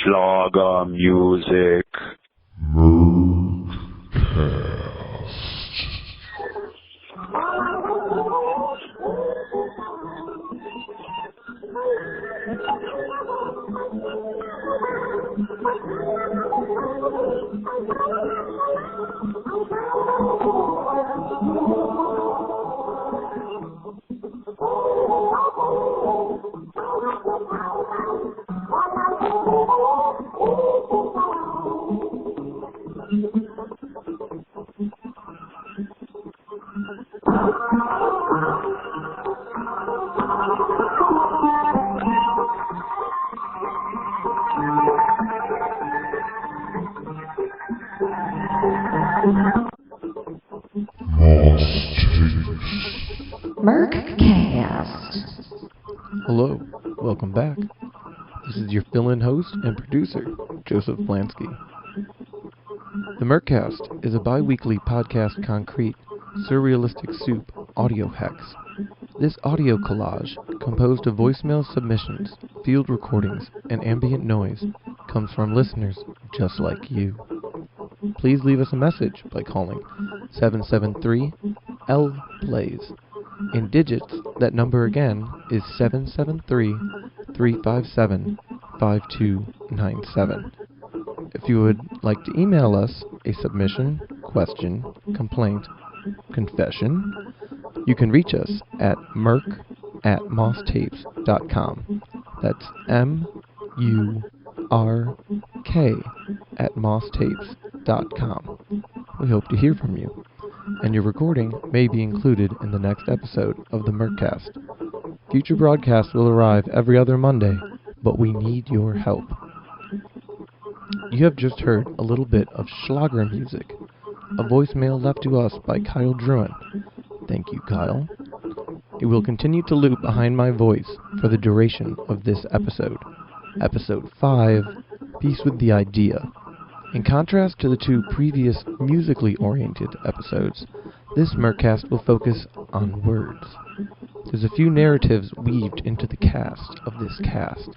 Schlager music. MurkCast. Hello, welcome back. This is your fill-in host and producer, Joseph Blanski. The MurkCast is a bi-weekly podcast concrete, surrealistic soup audio hex. This audio collage, composed of voicemail submissions, field recordings, and ambient noise, comes from listeners just like you. Please leave us a message by calling 773-L-PLAYS. In digits, that number again is 773-357-5297. If you would like to email us a submission, question, complaint, confession, you can reach us at murk@mosstapes.com. That's MURK@mosstapes.com. We hope to hear from you, and your recording may be included in the next episode of the MurkCast. Future broadcasts will arrive every other Monday, but we need your help. You have just heard a little bit of Schlager music, a voicemail left to us by Kyle Drouin. Thank you, Kyle. It will continue to loop behind my voice for the duration of this episode. Episode 5, Peace with the Idea. In contrast to the two previous musically oriented episodes, this MurkCast will focus on words. There's a few narratives weaved into the cast of this cast,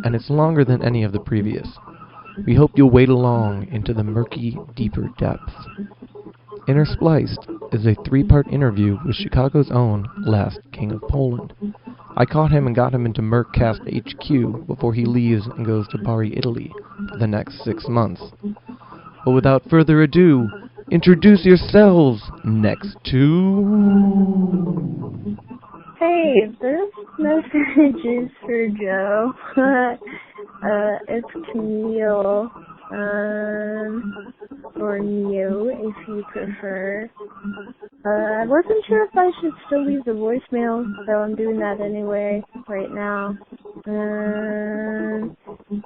and it's longer than any of the previous. We hope you'll wade along into the murky, deeper depths. Interspliced is a 3-part interview with Chicago's own Last King of Poland. I caught him and got him into MurkCast HQ before he leaves and goes to Bari, Italy for the next 6 months. But without further ado, introduce yourselves next to... Hey, this message is for Joe. It's Camille, or Neo if you prefer. I wasn't sure if I should still leave the voicemail, so I'm doing that anyway right now.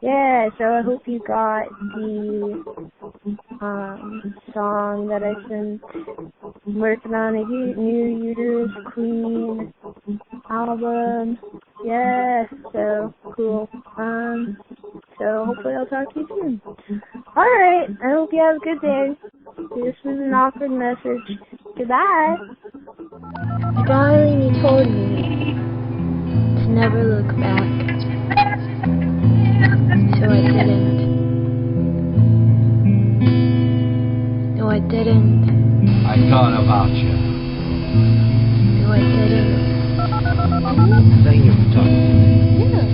Yeah, so I hope you got the song that I sent. I'm working on a new Uterus Queen album. Yeah, so cool. So hopefully I'll talk to you soon. Alright, I hope you have a good day. This was an awkward message. Goodbye. Darling, you told me to never look back. So I didn't. No, I didn't. I thought about you. No, I didn't. Thank you for talking to me. Yeah.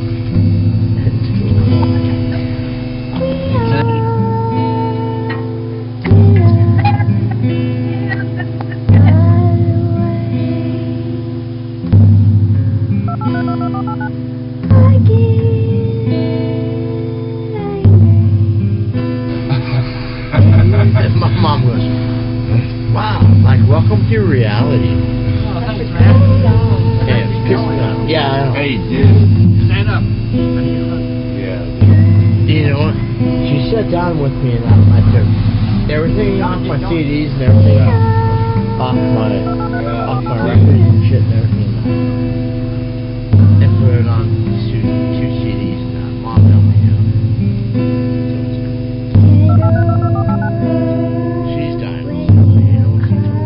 My mom goes, wow, like welcome to reality. Oh, that's a great song. Yeah, it's pissing me off. Yeah, I know. Hey, dude, stand up. Yeah. You know what? She sat down with me and I took everything off my CDs and everything off my records and shit and everything. And put it on two CDs and Mom helped me out. She's dying. You know what she told me?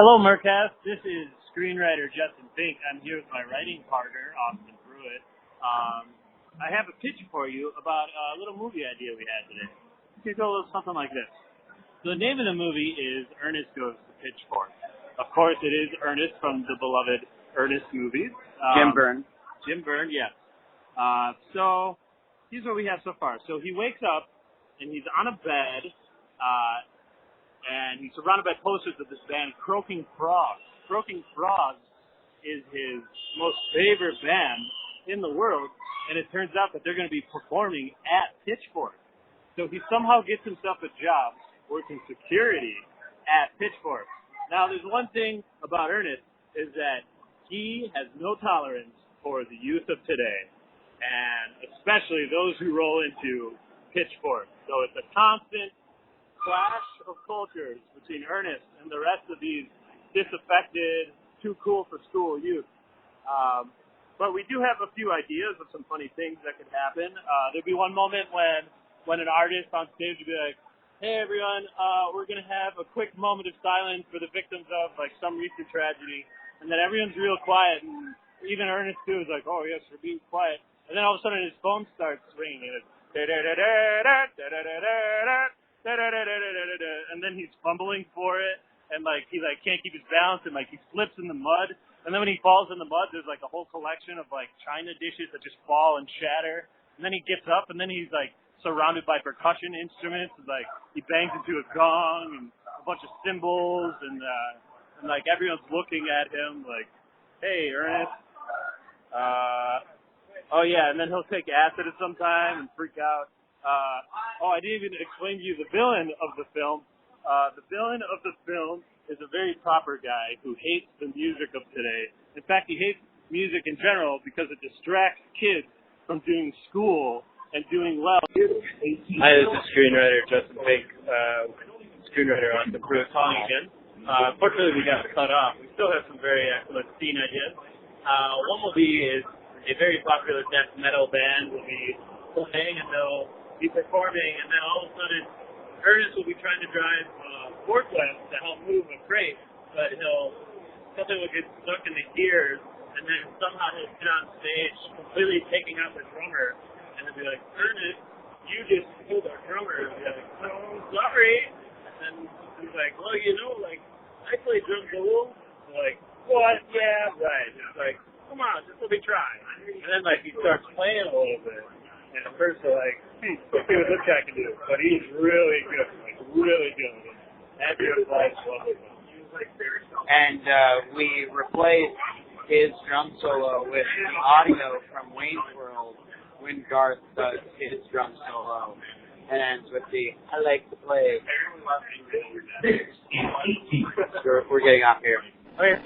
Hello, MurkCast. This is screenwriter Justin Fink. I'm here with my writing partner, Austin Pruett. I have a pitch for you about a little movie idea we had today. It could go a little something like this. The name of the movie is Ernest Goes to Pitchfork. Of course, it is Ernest from the beloved Ernest movies. Jim Byrne, yes. So here's what we have so far. So he wakes up, and he's on a bed, and he's surrounded by posters of this band, Croaking Frogs. Croaking Frogs is his most favorite band in the world, and it turns out that they're going to be performing at Pitchfork. So he somehow gets himself a job working security at Pitchfork. Now, there's one thing about Ernest, is that he has no tolerance for the youth of today, and especially those who roll into Pitchfork. So it's a constant clash of cultures between Ernest and the rest of these disaffected, too cool for school youth. But we do have a few ideas of some funny things that could happen. There'd be one moment when an artist on stage would be like, "Hey everyone, we're gonna have a quick moment of silence for the victims of like some recent tragedy," and then everyone's real quiet, and even Ernest too is like, "Oh yes, we're being quiet," and then all of a sudden his phone starts ringing, and it's and then he's fumbling for it, and he can't keep his balance, and he slips in the mud, and then when he falls in the mud, there's a whole collection of china dishes that just fall and shatter, and then he gets up, and then he's surrounded by percussion instruments, and he bangs into a gong and a bunch of cymbals, and everyone's looking at him "Hey, Ernest." Oh yeah, and then he'll take acid at some time and freak out. I didn't even explain to you the villain of the film. The villain of the film is a very proper guy who hates the music of today. In fact, he hates music in general because it distracts kids from doing school and doing well. Hi, this is screenwriter Justin Fink, screenwriter on the Pruett calling again. Unfortunately, we got cut off. We still have some very excellent scene ideas. One will be is a very popular death metal band will be playing, and they'll be performing, and then all of a sudden Ernest will be trying to drive a forklift to help move a crate, but something will get stuck in the gears, and then somehow he'll get on stage completely taking out the drummer, and he'll be like, "Ernest, you just killed our drummer." And he'll be like, "Oh, sorry." And then he's like, "Well, I play drums a little." They're like, "What? Yeah, right." It's like, "Come on, just let me try." And then he starts playing a little bit. And at first they're like, let's see what this guy can do. But he's really good, really good. And we replaced his drum solo with the audio from Wayne's World when Garth does his drum solo. And ends with the, "I like to play." We're getting off here. Okay.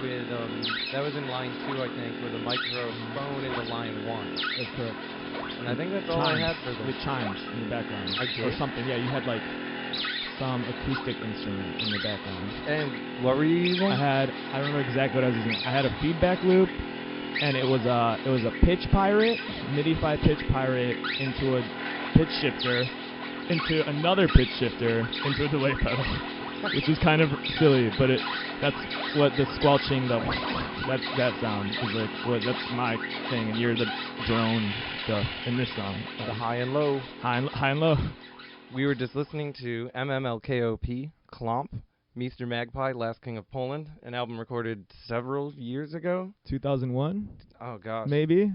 with, that was in line 2, I think, with a microphone into line 1. That's correct. And I think that's all I had for them. With chimes in the background. Or something. Yeah, you had like some acoustic instrument in the background. And what were you using? I don't remember exactly what I was using. I had a feedback loop, and it was a pitch pirate, MIDI-fi pitch pirate into a pitch shifter, into another pitch shifter, into a delay pedal, which is kind of silly, but that's what the squelching, that sound is like. That's my thing, and you're the drone stuff in this song. The high and low. High and low. We were just listening to MMLKOP, Klomp, Mr. Magpie, Last King of Poland, an album recorded several years ago. 2001? Oh, gosh. Maybe?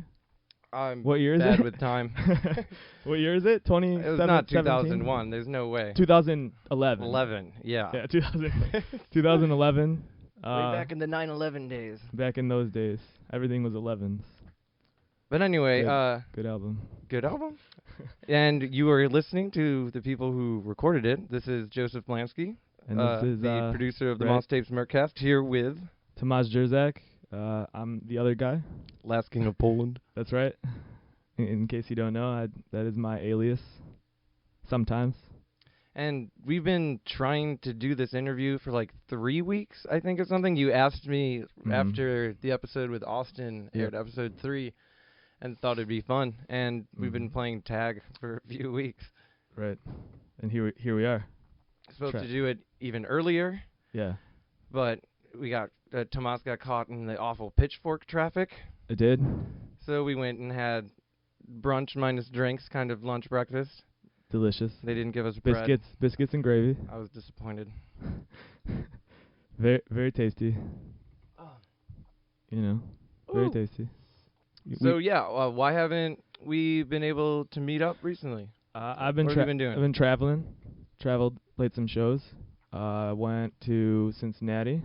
What year is it? Bad with time. What year is it? 2017? It was not 2001. There's no way. 2011. 11, yeah. Yeah, 2011. Way back in the 9/11 days. Back in those days. Everything was 11s. But anyway, good album. Good album? And you are listening to the people who recorded it. This is Joseph Blanski, and this is the producer of the Moss Tapes MurkCast, here with Tomasz Jurzak. I'm the other guy. Last King of Poland. That's right. In case you don't know, that is my alias. Sometimes. And we've been trying to do this interview for like 3 weeks, I think, or something. You asked me after the episode with Austin, aired episode 3, and thought it'd be fun. And we've been playing tag for a few weeks. Right. And here we are. Supposed to do it even earlier. Yeah. But we got Tomas got caught in the awful Pitchfork traffic. It did. So we went and had brunch minus drinks, kind of lunch breakfast. Delicious. They didn't give us bread. Biscuits and gravy. I was disappointed. Very, very tasty. You know, very tasty. So why haven't we been able to meet up recently? I've been what have you been doing? I've been traveling. Traveled, played some shows. I went to Cincinnati,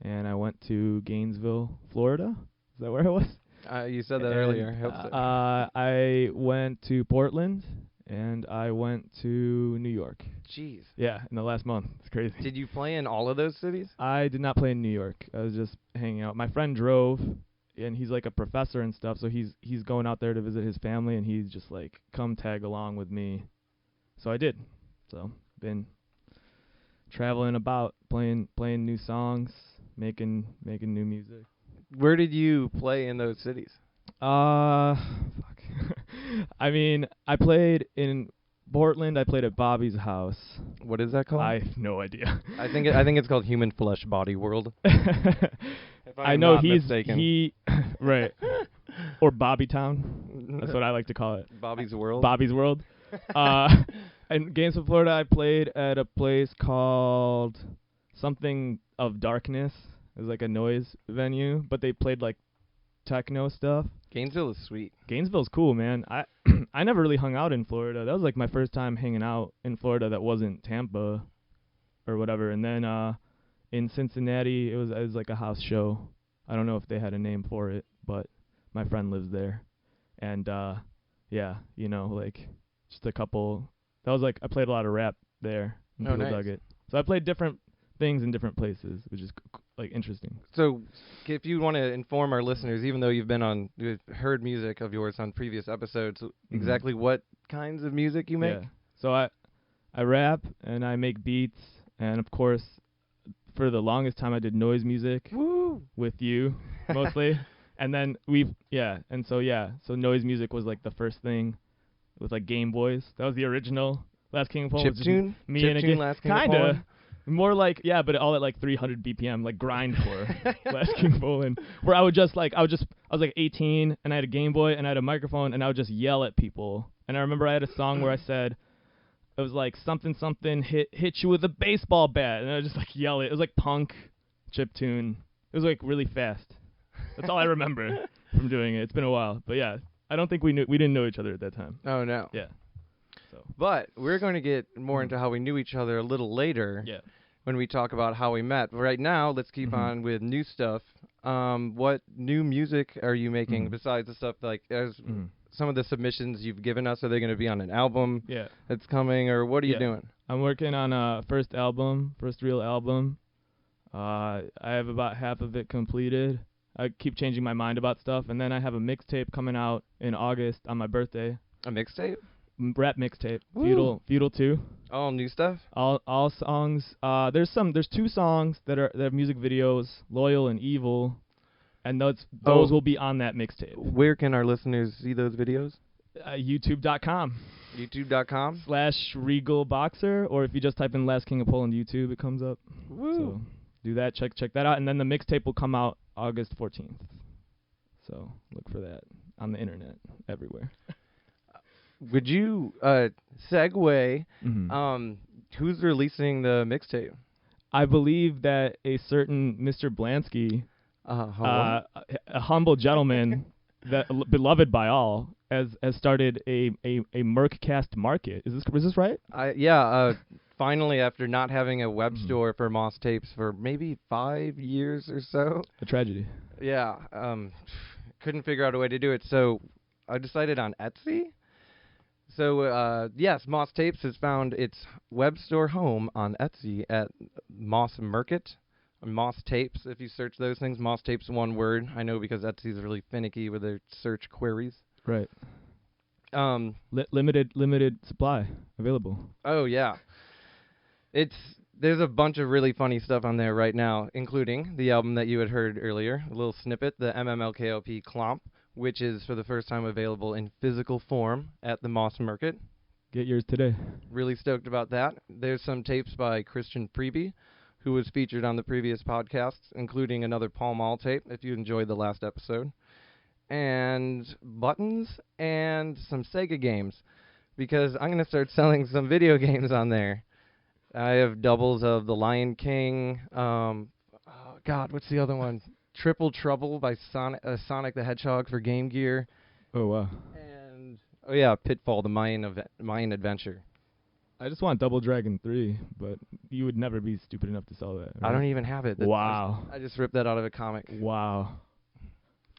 and I went to Gainesville, Florida. Is that where I was? You said that earlier. I hope so. I went to Portland, and I went to New York. Jeez. Yeah, in the last month. It's crazy. Did you play in all of those cities? I did not play in New York. I was just hanging out. My friend drove, and he's like a professor and stuff, so he's going out there to visit his family, and he's just like, come tag along with me. So I did. So been traveling about, playing new songs, making new music. Where did you play in those cities? Fuck. I mean, I played in Portland. I played at Bobby's house. What is that called? I have no idea. I think it's called Human Flesh Body World. I know he's mistaken. Right. Or Bobby Town. That's what I like to call it. Bobby's World. Bobby's World. In Gainesville, Florida, I played at a place called something of Darkness. It was like a noise venue, but they played like techno stuff. Gainesville is sweet. Gainesville's cool, man. I never really hung out in Florida. That was like my first time hanging out in Florida that wasn't Tampa or whatever. And then in Cincinnati, it was like a house show. I don't know if they had a name for it, but my friend lives there. And yeah, you know, like just a couple. That was like I played a lot of rap there. And people dug it. So I played different things in different places, which is like interesting. So if you want to inform our listeners, even though you've heard music of yours on previous episodes, exactly what kinds of music you make? Yeah. So I rap and I make beats, and of course for the longest time I did noise music with you mostly. And then so noise music was like the first thing with like Game Boys. That was the original Last King of Poland. Chiptune? Me and a Last King of Poland? Kinda. More like, but all at like 300 BPM, like grindcore, Last King of Poland. Where I was like 18, and I had a Game Boy, and I had a microphone, and I would just yell at people. And I remember I had a song where I said, it was like something hit you with a baseball bat, and I would just like yell it. It was like punk, chiptune. It was like really fast. That's all I remember from doing it. It's been a while, but yeah, I don't think we didn't know each other at that time. Oh no. Yeah. But we're going to get more into how we knew each other a little later when we talk about how we met. But right now, let's keep on with new stuff. What new music are you making besides the stuff like some of the submissions you've given us? Are they going to be on an album that's coming, or what are you doing? I'm working on a first real album. I have about half of it completed. I keep changing my mind about stuff, and then I have a mixtape coming out in August on my birthday. A mixtape? Rap mixtape. Woo. Feudal 2. All new stuff? All songs. There's 2 songs that are music videos, Loyal and Evil, and those will be on that mixtape. Where can our listeners see those videos? YouTube.com. YouTube.com? /Regal Boxer, or if you just type in Last King of Poland YouTube, it comes up. Woo. So do that. Check that out, and then the mixtape will come out August 14th. So look for that on the internet everywhere. Would you segue? Who's releasing the mixtape? I believe that a certain Mr. Blanski, a humble gentleman that beloved by all, has started a MurkCast market. Is this right? Finally, after not having a web store for Moss tapes for maybe 5 years or so. A tragedy. Yeah. Couldn't figure out a way to do it, so I decided on Etsy. So, yes, Moss Tapes has found its web store home on Etsy at Moss Market, or Moss Tapes. If you search those things, Moss Tapes, one word. I know because Etsy's really finicky with their search queries. Right. Limited supply available. Oh, yeah. There's a bunch of really funny stuff on there right now, including the album that you had heard earlier, a little snippet, the MMLKOP Clomp, which is for the first time available in physical form at the Moss Market. Get yours today. Really stoked about that. There's some tapes by Christian Priebe, who was featured on the previous podcasts, including another Pall Mall tape, if you enjoyed the last episode. And buttons and some Sega games, because I'm going to start selling some video games on there. I have doubles of The Lion King. What's the other one? Triple Trouble by Sonic the Hedgehog for Game Gear. Oh, wow. And, Pitfall, the Mayan Adventure. I just want Double Dragon 3, but you would never be stupid enough to sell that. Right? I don't even have it. Wow. I just ripped that out of a comic. Wow.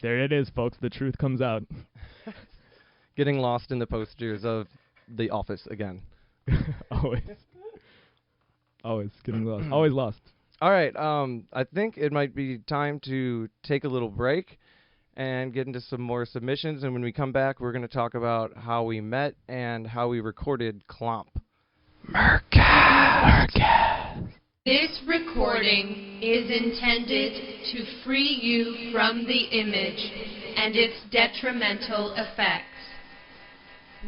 There it is, folks. The truth comes out. Getting lost in the posters of The Office again. Always getting lost. Always lost. All right, I think it might be time to take a little break and get into some more submissions, and when we come back, we're going to talk about how we met and how we recorded Clomp. MurkCast. This recording is intended to free you from the image and its detrimental effects.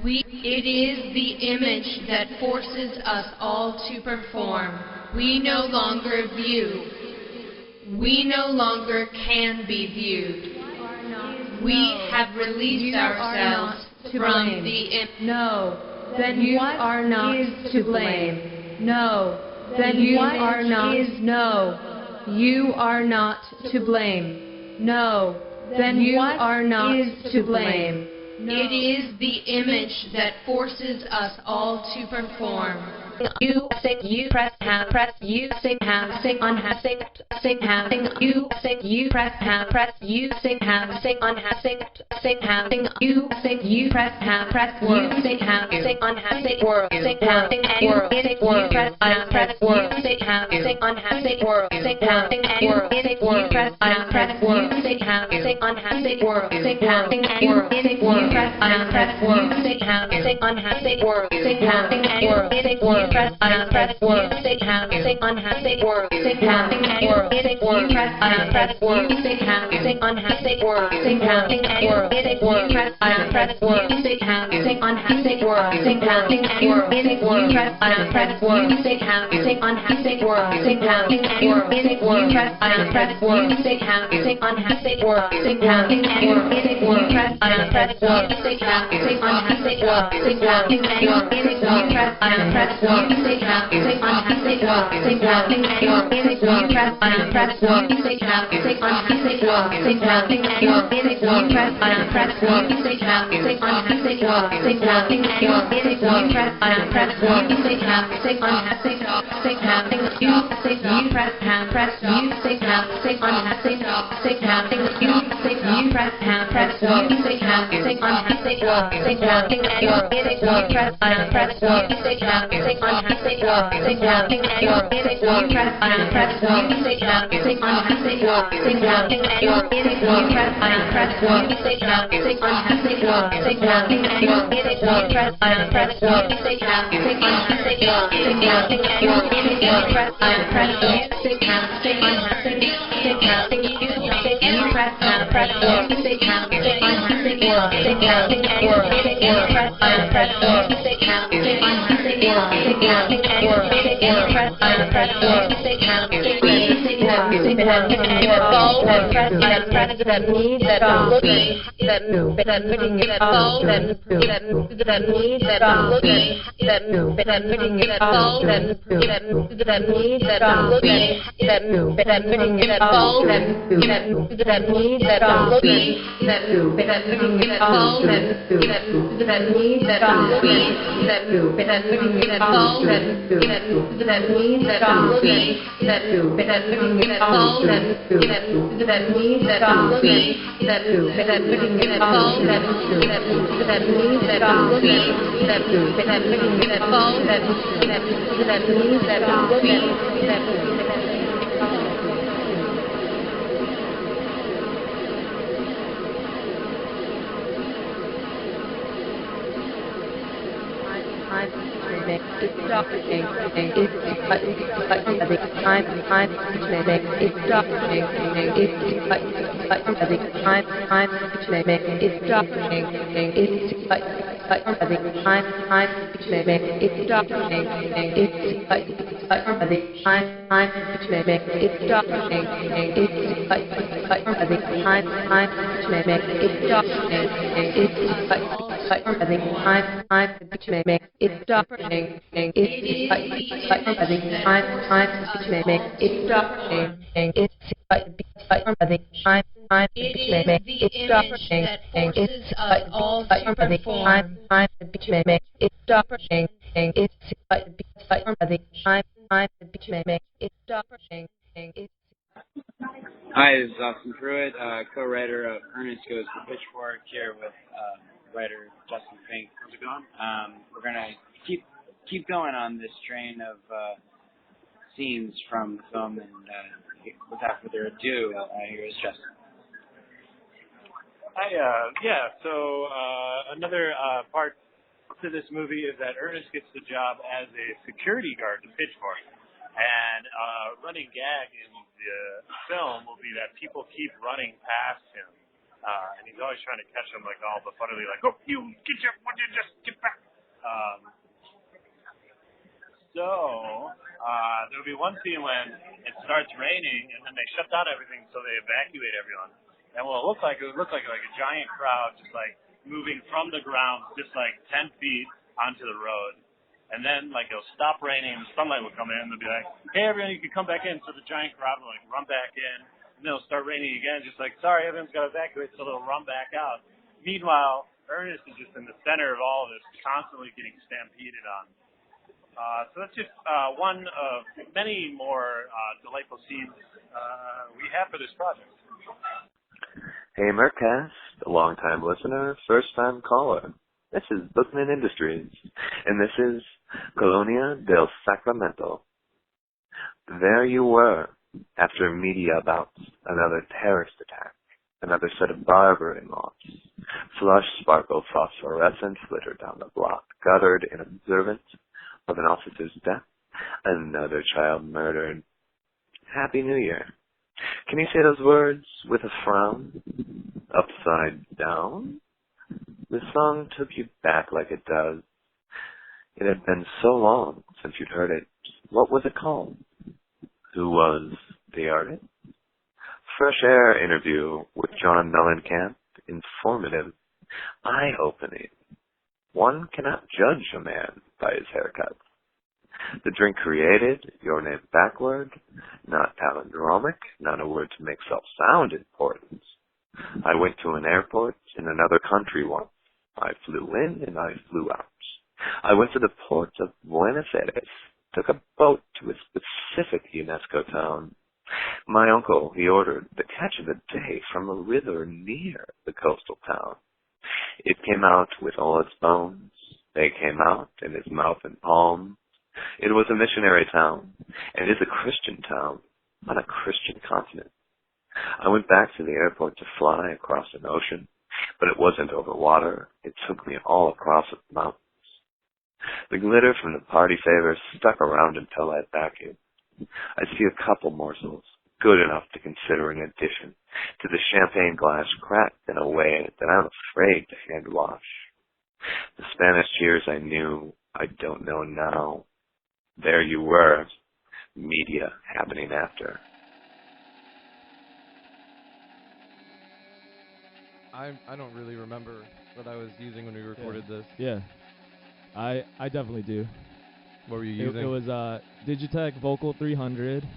It is the image that forces us all to perform. We no longer view. We no longer can be viewed. We have released ourselves from the image. No, then you are not to blame. No, then you are not. No, you are not to blame. No, then you are not to blame. It is the image that forces us all to perform. You sing, you press, have, press, you sing, have, sing, on, have, sing, have, sing, you sing, you press, have, press, you sing, have, sing, on, have, sing, have, sing, you sing, you press, have, press, you sing, have, sing, on, have, sing, world, sing, have, sing, world, sing, you press, have, press, you sing, have, sing, on, have, sing, world, sing, have, sing, world, sing, you press, have, press, you sing, have, sing, on, have, sing, world, sing, have, sing, world, sing, you press, have, press, you sing, have, sing, on, have, sing, world, sing, have, sing, world, sing, you press, press, you sing, have, sing, on, have, sing, world, sing, have, sing, world, sing, you press, press, you sing, have, sing, on, have, sing, world, sing, have, sing, world, sing, you press, press, you sing, have, sing, on, have, sing, world, sing, have, sing, world, sing, you press, press, you sing, have, sing, on, have, sing, world, sing, have, sing, world, sing, you press, press, you sing, have, sing, on, have, sing, world, sing, have, sing, world, sing, you press, press, you sing, have, sing, on, have, sing, world, sing, have, sing, world, sing, you press, press, you sing, have, sing, on, have, sing, world, sing, have, sing, world, sing, you press, press, you sing, have, sing, on, have, sing, world, sing, have, sing, world, sing, you press, press, you sing, have, sing, on, have, sing, world, sing, have, sing, world, sing, you press, press, you sing, have, sing, on, have, sing, have, sing, you sing, you press, press, you sing, have, sing, on, have, sing, have, sing, you sing, you press, press, you sing, have, sing, on, have, sing, world, sing, have, sing, world, sing, you press, press, you sing, have, sing, on, Hi, this is Austin Pruett, co-writer of Ernest Goes to Pitchfork, here with writer Justin Fink. How's it going? We're gonna keep going on this train of scenes from the film, and without further ado, here's Justin. Hi, so another part to this movie is that Ernest gets the job as a security guard to Pitchfork. And running gag in the film will be that people keep running past him. And he's always trying to catch them, like, all but funnily, like, oh, you just get back. There'll be one scene when it starts raining, and then they shut down everything, so they evacuate everyone. And what it would look like a giant crowd just, like, moving from the ground just, like, 10 feet onto the road. And then, like, it'll stop raining, and the sunlight will come in, and they'll be like, hey, everyone, you can come back in. So the giant crowd will, like, run back in, and then it'll start raining again, just like, sorry, everyone's got to evacuate, so they'll run back out. Meanwhile, Ernest is just in the center of all of this, constantly getting stampeded on. So that's just one of many more delightful scenes we have for this project. Hey, MurkCast, a long-time listener, first-time caller. This is Bookman Industries, and this is Colonial del Sacramento. There you were, after media bouts, another terrorist attack, another set of barbering offs. Flush sparkle phosphorescence littered down the block, guttered in observance of an officer's death, another child murdered. Happy New Year. Can you say those words with a frown? Upside down? The song took you back like it does. It had been so long since you'd heard it. What was it called? Who was the artist? Fresh Air interview with John Mellencamp. Informative. Eye-opening. One cannot judge a man by his haircut. The drink created, your name backward, not palindromic, not a word to make self sound important. I went to an airport in another country once. I flew in and I flew out. I went to the port of Buenos Aires, took a boat to a specific UNESCO town. My uncle, he ordered the catch of the day from a river near the coastal town. It came out with all its bones. They came out in his mouth and palm. It was a missionary town, and is a Christian town on a Christian continent. I went back to the airport to fly across an ocean, but it wasn't over water. It took me all across the mountains. The glitter from the party favors stuck around until I vacuumed. I see a couple morsels, good enough to consider an addition to the champagne glass cracked in a way that I'm afraid to hand wash. The Spanish cheers I knew, I don't know now. There you were, media happening after. I don't really remember what I was using when we recorded this. Yeah. I definitely do. What were you using? It was Digitech Vocal 300.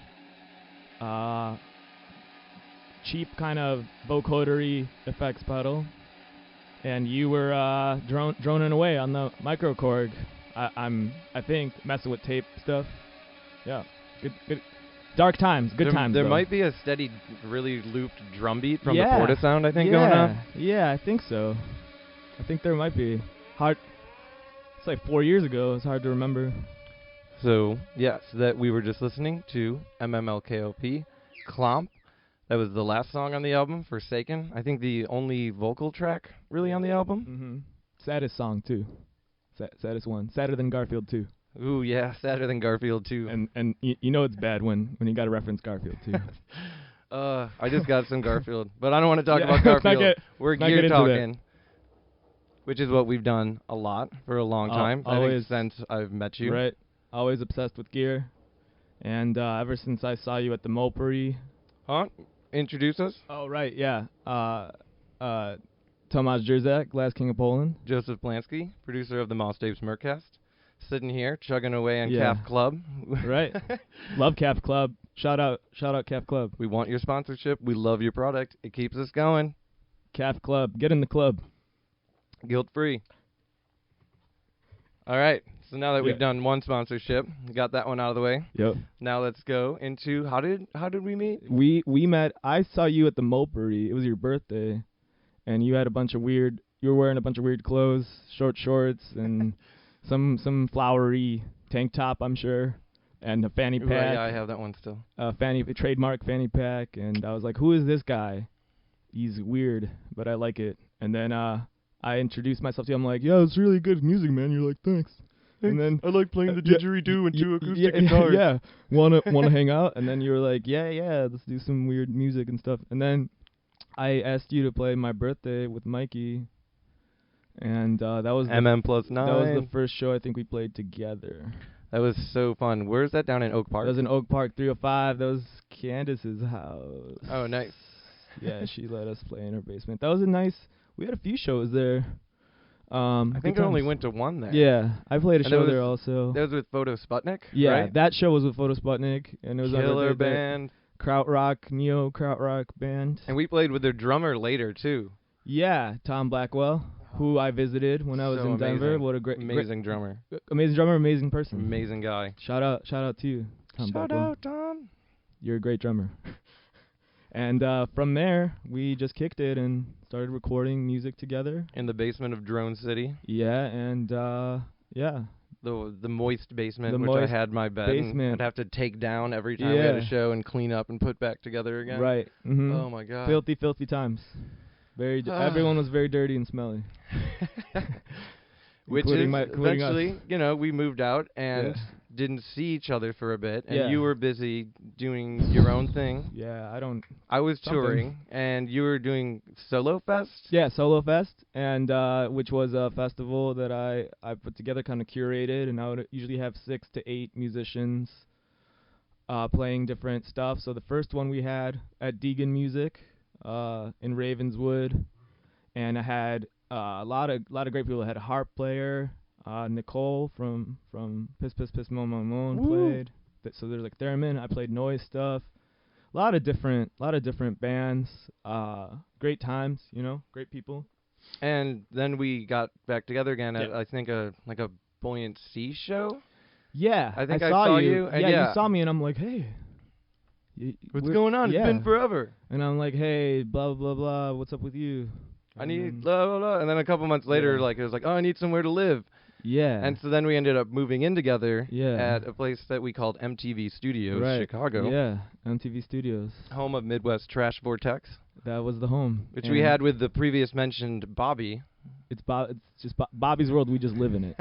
Cheap kind of vocodery effects pedal. And you were droning away on the microKORG. I think messing with tape stuff. Yeah. Good. Dark times, good times. There though. might be a steady, really looped drum beat from the Porta sound, I think, going on. Yeah, I think so. I think there might be. Hard. It's like 4 years ago. It's hard to remember. So, yes, that we were just listening to MMLKOP, Clomp. That was the last song on the album, Forsaken. I think the only vocal track really on the album. Mm-hmm. Saddest song, too. Saddest one. Sadder than Garfield, too. Ooh, yeah, sadder than Garfield, too. And you know it's bad when you got to reference Garfield, too. I just got some Garfield. But I don't want to talk about Garfield. We're gear talking, which is what we've done a lot for a long time. Always, since I've met you. Right. Always obsessed with gear. And ever since I saw you at the Mulpery. Huh? Introduce us. Oh, right, yeah. Tomasz Jurzak, Last King of Poland. Joseph Blanski, producer of the Moss Tapes MurkCast. Sitting here, chugging away on CAF Club. Right. Love CAF Club. Shout out CAF Club. We want your sponsorship. We love your product. It keeps us going. CAF Club. Get in the club. Guilt-free. All right. So now that we've done one sponsorship, we got that one out of the way. Yep. Now let's go into how did we meet? We met. I saw you at the Mulpery. It was your birthday, and you had a bunch of weird. You were wearing a bunch of weird clothes, short shorts, and some flowery tank top, I'm sure, and a fanny pack. Yeah, I have that one still. Trademark fanny pack, and I was like, who is this guy? He's weird, but I like it. And then I introduced myself to you. I'm like, yeah, it's really good music, man. You're like, thanks. And then I like playing the didgeridoo and two acoustic guitars. Yeah, wanna hang out? And then you were like, yeah, let's do some weird music and stuff. And then I asked you to play my birthday with Mikey, and that was MM+9. That was the first show I think we played together. That was so fun. Where's that? Down in Oak Park? That was in Oak Park, 305. That was Candace's house. Oh, nice. Yeah, she let us play in her basement. That was a nice. We had a few shows there. I think I only went to one there. Yeah, I played a show there also. That was with Photo Sputnik, yeah, right? That show was with Photo Sputnik, and it was killer band, neo krautrock band. And we played with their drummer later too. Yeah, Tom Blackwell, who I visited when I was in Denver. What a amazing drummer, amazing person, amazing guy. Shout out to you, Tom Blackwell. Shout out, Tom. You're a great drummer. And from there, we just kicked it and started recording music together. In the basement of Drone City. Yeah, and yeah. The moist basement, which I had my bed and I'd have to take down every time we had a show and clean up and put back together again. Right. Mm-hmm. Oh, my God. Filthy times. Everyone was very dirty and smelly. Which is eventually, we moved out and didn't see each other for a bit, and you were busy doing your own thing. Yeah, I was touring, and you were doing Solo Fest? Yeah, Solo Fest, and which was a festival that I put together, kind of curated, and I would usually have 6 to 8 musicians playing different stuff. So the first one we had at Deegan Music in Ravenswood, and I had a lot of great people. I had a harp player. Nicole from Piss Piss Piss Mon Mon Mon played. So there's like theremin. I played noise stuff. A lot of different bands. Great times, great people. And then we got back together again at I think a Buoyant Sea show. Yeah, I think I saw you. And you saw me, and I'm like, hey, what's going on? It's been forever. And I'm like, hey, blah blah blah. What's up with you? I need blah blah blah. And then a couple months later, it was like, oh, I need somewhere to live. Yeah. And so then we ended up moving in together Yeah. at a place that we called MTV Studios, Right. Chicago. Yeah, MTV Studios. Home of Midwest Trash Vortex. That was the home. Which we had with the previous mentioned Bobby. It's just Bobby's world. We just live in it,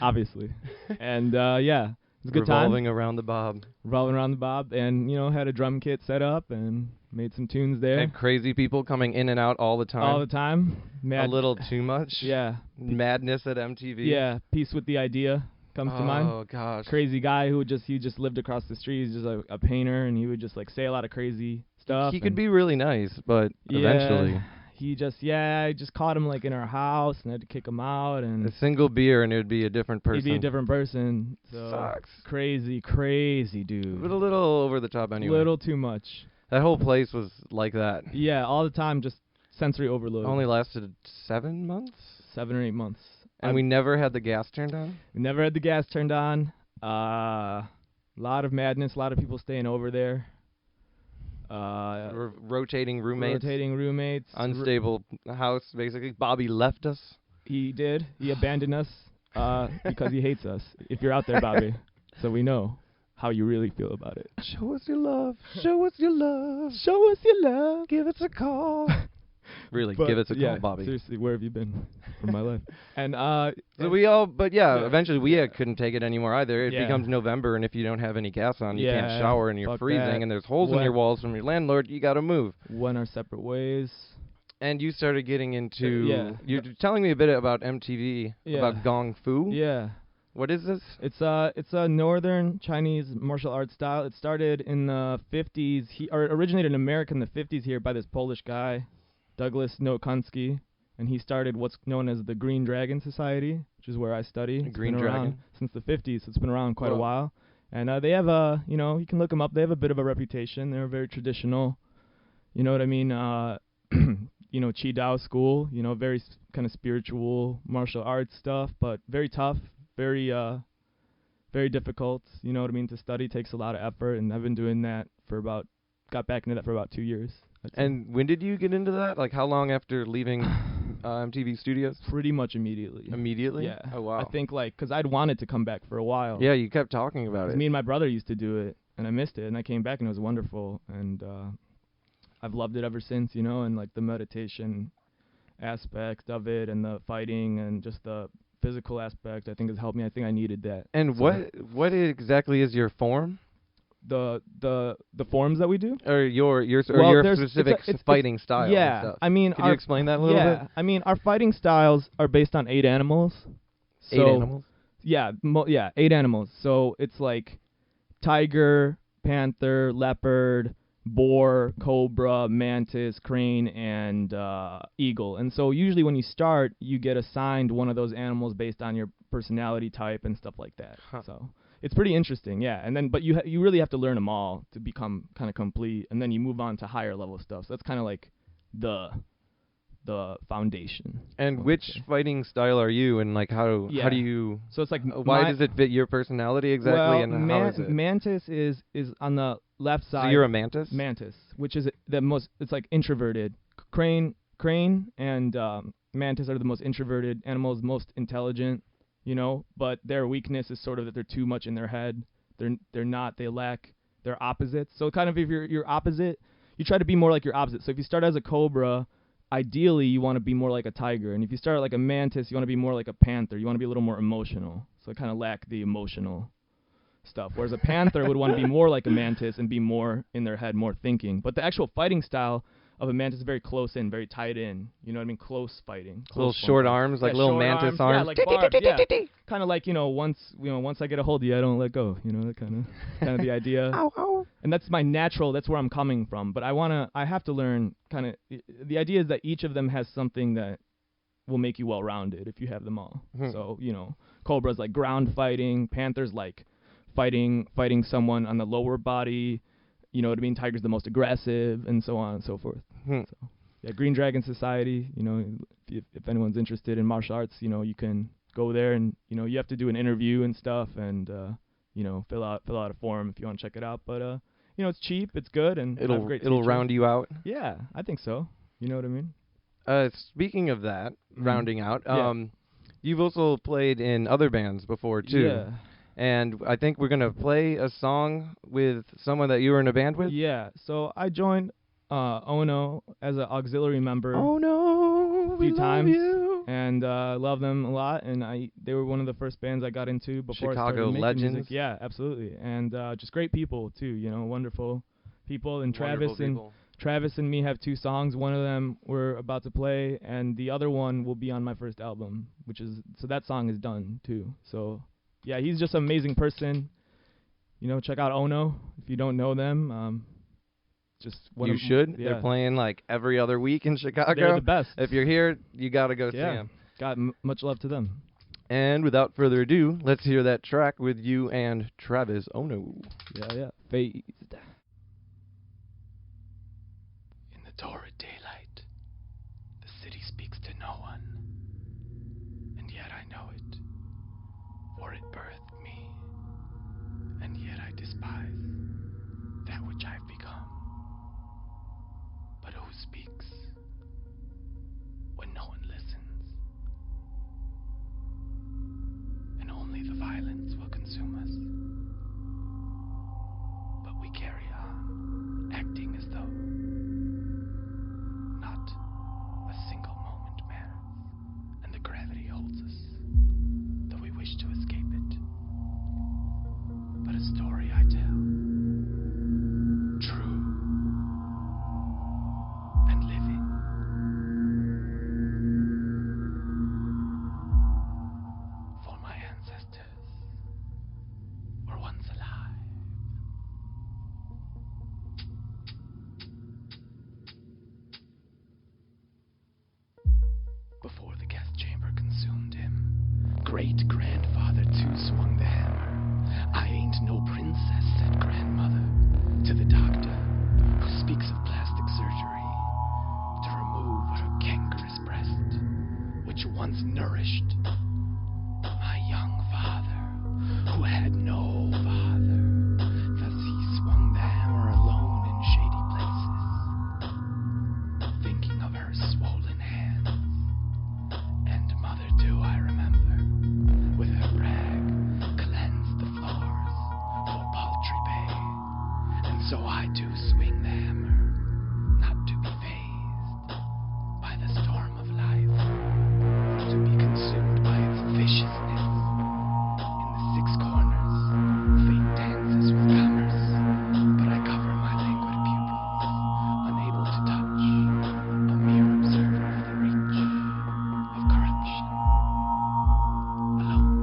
obviously. And yeah, it was a good time. Revolving around the Bob. Revolving around the Bob, and had a drum kit set up and made some tunes there. Had crazy people coming in and out all the time. All the time. A little too much. Yeah. Madness at MTV. Yeah. Peace with the Idea comes to mind. Oh gosh. Crazy guy who he just lived across the street. He's just a painter, and he would just say a lot of crazy stuff. He could be really nice, but eventually. I just caught him in our house and had to kick him out. And a single beer and it would be a different person. He'd be a different person. So sucks. Crazy dude. But a little over the top anyway. Little too much. That whole place was like that. Yeah, all the time, just sensory overload. Only lasted 7 months? 7 or 8 months. And we never had the gas turned on? We never had the gas turned on. A lot of madness, a lot of people staying over there. Rotating roommates. Unstable house, basically. Bobby left us. He did. He abandoned us because he hates us. If you're out there, Bobby. So we know how you really feel about it. Show us your love. Show us your love. Show us your love. Give us a call. Really, give us a call, Bobby. Seriously, where have you been in my life? And so eventually we couldn't take it anymore either. It becomes November, and if you don't have any gas on, you can't shower, and you're freezing, and there's holes in your walls from your landlord. You got to move. Went our separate ways. And you started getting into. You're telling me a bit about MTV, about Gong Fu. Yeah. What is this? It's a northern Chinese martial arts style. It started in the 50s. Or originated in America in the 50s here by this Polish guy, Douglas Nokonski, and he started what's known as the Green Dragon Society, which is where I study. It's Green been Dragon? around since the 50s. It's been around quite a while. And they have you can look them up. They have a bit of a reputation. They're very traditional. You know what I mean? Chi Dao school, very kind of spiritual martial arts stuff, but very tough, very difficult, you know what I mean, to study. Takes a lot of effort, and I've been doing that got back into that for about 2 years. And when did you get into that? How long after leaving MTV Studios? Pretty much immediately. Immediately? Yeah. Oh, wow. I think, because I'd wanted to come back for a while. Yeah, you kept talking about it. Me and my brother used to do it, and I missed it, and I came back, and it was wonderful, and I've loved it ever since, and, the meditation aspect of it, and the fighting, and just the physical aspect, I think has helped me. I think I needed that. And what exactly is your form? The forms that we do, or your specific fighting style. Yeah, and stuff. I mean, could you explain that a little bit? Yeah, I mean, our fighting styles are based on 8 animals. 8 animals. Yeah, 8 animals. So it's like tiger, panther, leopard, boar, cobra, mantis, crane, and eagle. And so usually when you start, you get assigned one of those animals based on your personality type and stuff like that. Huh. So it's pretty interesting, yeah. And then, but you really have to learn them all to become kind of complete, and then you move on to higher level stuff. So that's kind of like the foundation. And which fighting style are you, and how do you? So it's why does it fit your personality exactly, well, and how is it? Mantis is on the left side. So you're a mantis. Mantis, which is the most. It's introverted. Crane, and mantis are the most introverted animals, most intelligent. But their weakness is sort of that they're too much in their head. They're not. They lack. They're opposites. So kind of if you're opposite, you try to be more like your opposite. So if you start as a cobra, ideally you want to be more like a tiger. And if you start like a mantis, you want to be more like a panther. You want to be a little more emotional. So I kind of lack the emotional stuff. Whereas a panther would want to be more like a mantis and be more in their head, more thinking. But the actual fighting style of a mantis is very close in, very tight in. You know what I mean? Close fighting. Little short arms, like little mantis arms. Yeah, like barbs. Yeah. Kind of like, once I get a hold of you, I don't let go. That kind of the idea. Ow, ow. And that's my natural. That's where I'm coming from. But I have to learn kind of. The idea is that each of them has something that will make you well-rounded if you have them all. So cobra's like ground fighting. Panther's like fighting someone on the lower body. You know what I mean? Tiger's the most aggressive, and so on and so forth. So, yeah, Green Dragon Society. If anyone's interested in martial arts, you can go there, and you have to do an interview and stuff, and fill out a form if you want to check it out. But it's cheap, it's good, and it'll round you out. Yeah, I think so. You know what I mean? Speaking of that, rounding out. You've also played in other bands before, too. Yeah. And I think we're going to play a song with someone that you were in a band with? Yeah, so I joined Ono as an auxiliary member a few times. You. And I love them a lot, and they were one of the first bands I got into before I started making legends. music. Yeah, absolutely. And just great people, too, you know, wonderful people. And Travis and me have 2 songs. One of them we're about to play, and the other one will be on my first album, so that song is done, too. So, yeah, he's just an amazing person. You know, check out Ono if you don't know them. You should. Yeah. They're playing like every other week in Chicago. They're the best. If you're here, you got to go see them. Got much love to them. And without further ado, let's hear that track with you and Travis Ono. Yeah. Fazed. In the torrid daylight, the city speaks to no one. And yet I know it, for it birthed me. And yet I despise that which I've become. But who speaks when no one listens? And only the violence will consume us. But we carry on, acting as though not a single moment matters, and the gravity holds us, though we wish to escape it. But a story I tell, true and living. For my ancestors were once alive. Before the gas chamber consumed him, great-grandfather too swung the hammer. I ain't no princess, said grandmother to the doctor, who speaks of plastic surgery to remove her cankerous breast, which once nourished my young father, who had no father. Thus he swung the hammer alone in shady places, thinking of her swollen hands. And mother too, I remember, with her rag cleansed the floors for paltry pay. And so I do swing the hammer, not to be fazed by the storm of life, to be consumed by its viciousness. In the 6 corners, fate dances with commerce, but I cover my languid pupils, unable to touch, a mere observer of the reach of corruption. Alone.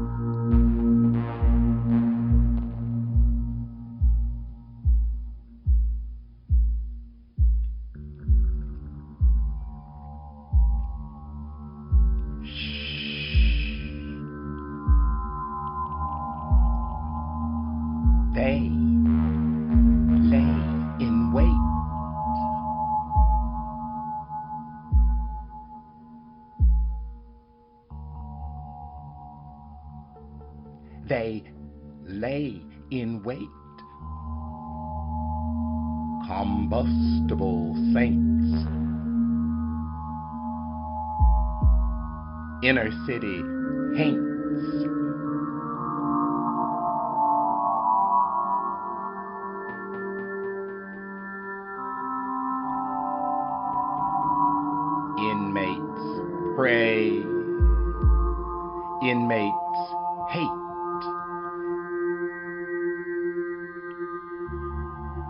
They lay in wait. They lay in wait. Combustible saints. Inner city haints. Inmates pray. Inmates hate.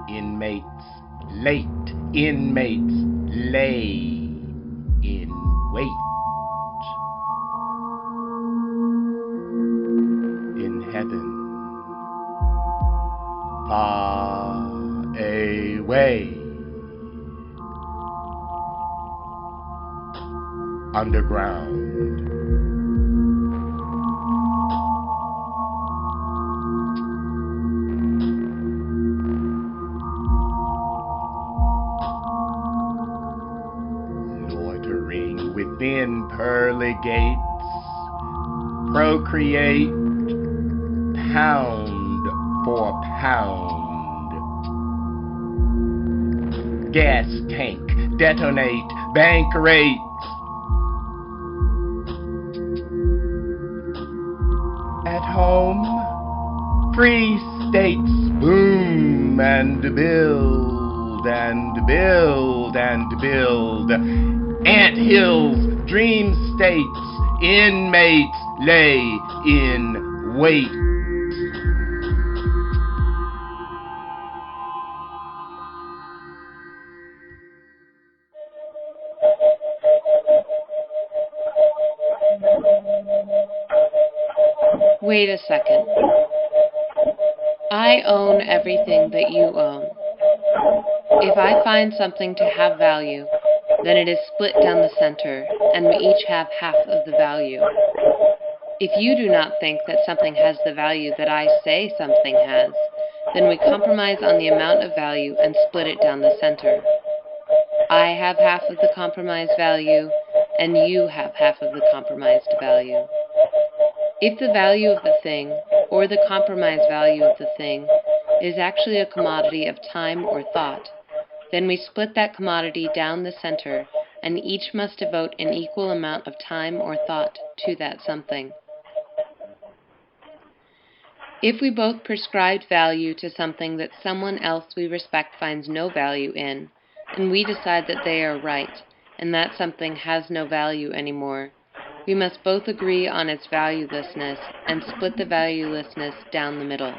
Inmates late. Inmates lay in wait. In heaven, far away. Underground. Loitering within pearly gates, procreate pound for pound. Gas tank, detonate, bank rates. at home. Free states boom and build and build and build. Ant hills, dream states, inmates lay in wait. Wait a second. I own everything that you own. If I find something to have value, then it is split down the center, and we each have half of the value. If you do not think that something has the value that I say something has, then we compromise on the amount of value and split it down the center. I have half of the compromised value, and you have half of the compromised value. If the value of the thing, or the compromised value of the thing, is actually a commodity of time or thought, then we split that commodity down the center, and each must devote an equal amount of time or thought to that something. If we both prescribed value to something that someone else we respect finds no value in, and we decide that they are right, and that something has no value anymore, we must both agree on its valuelessness and split the valuelessness down the middle.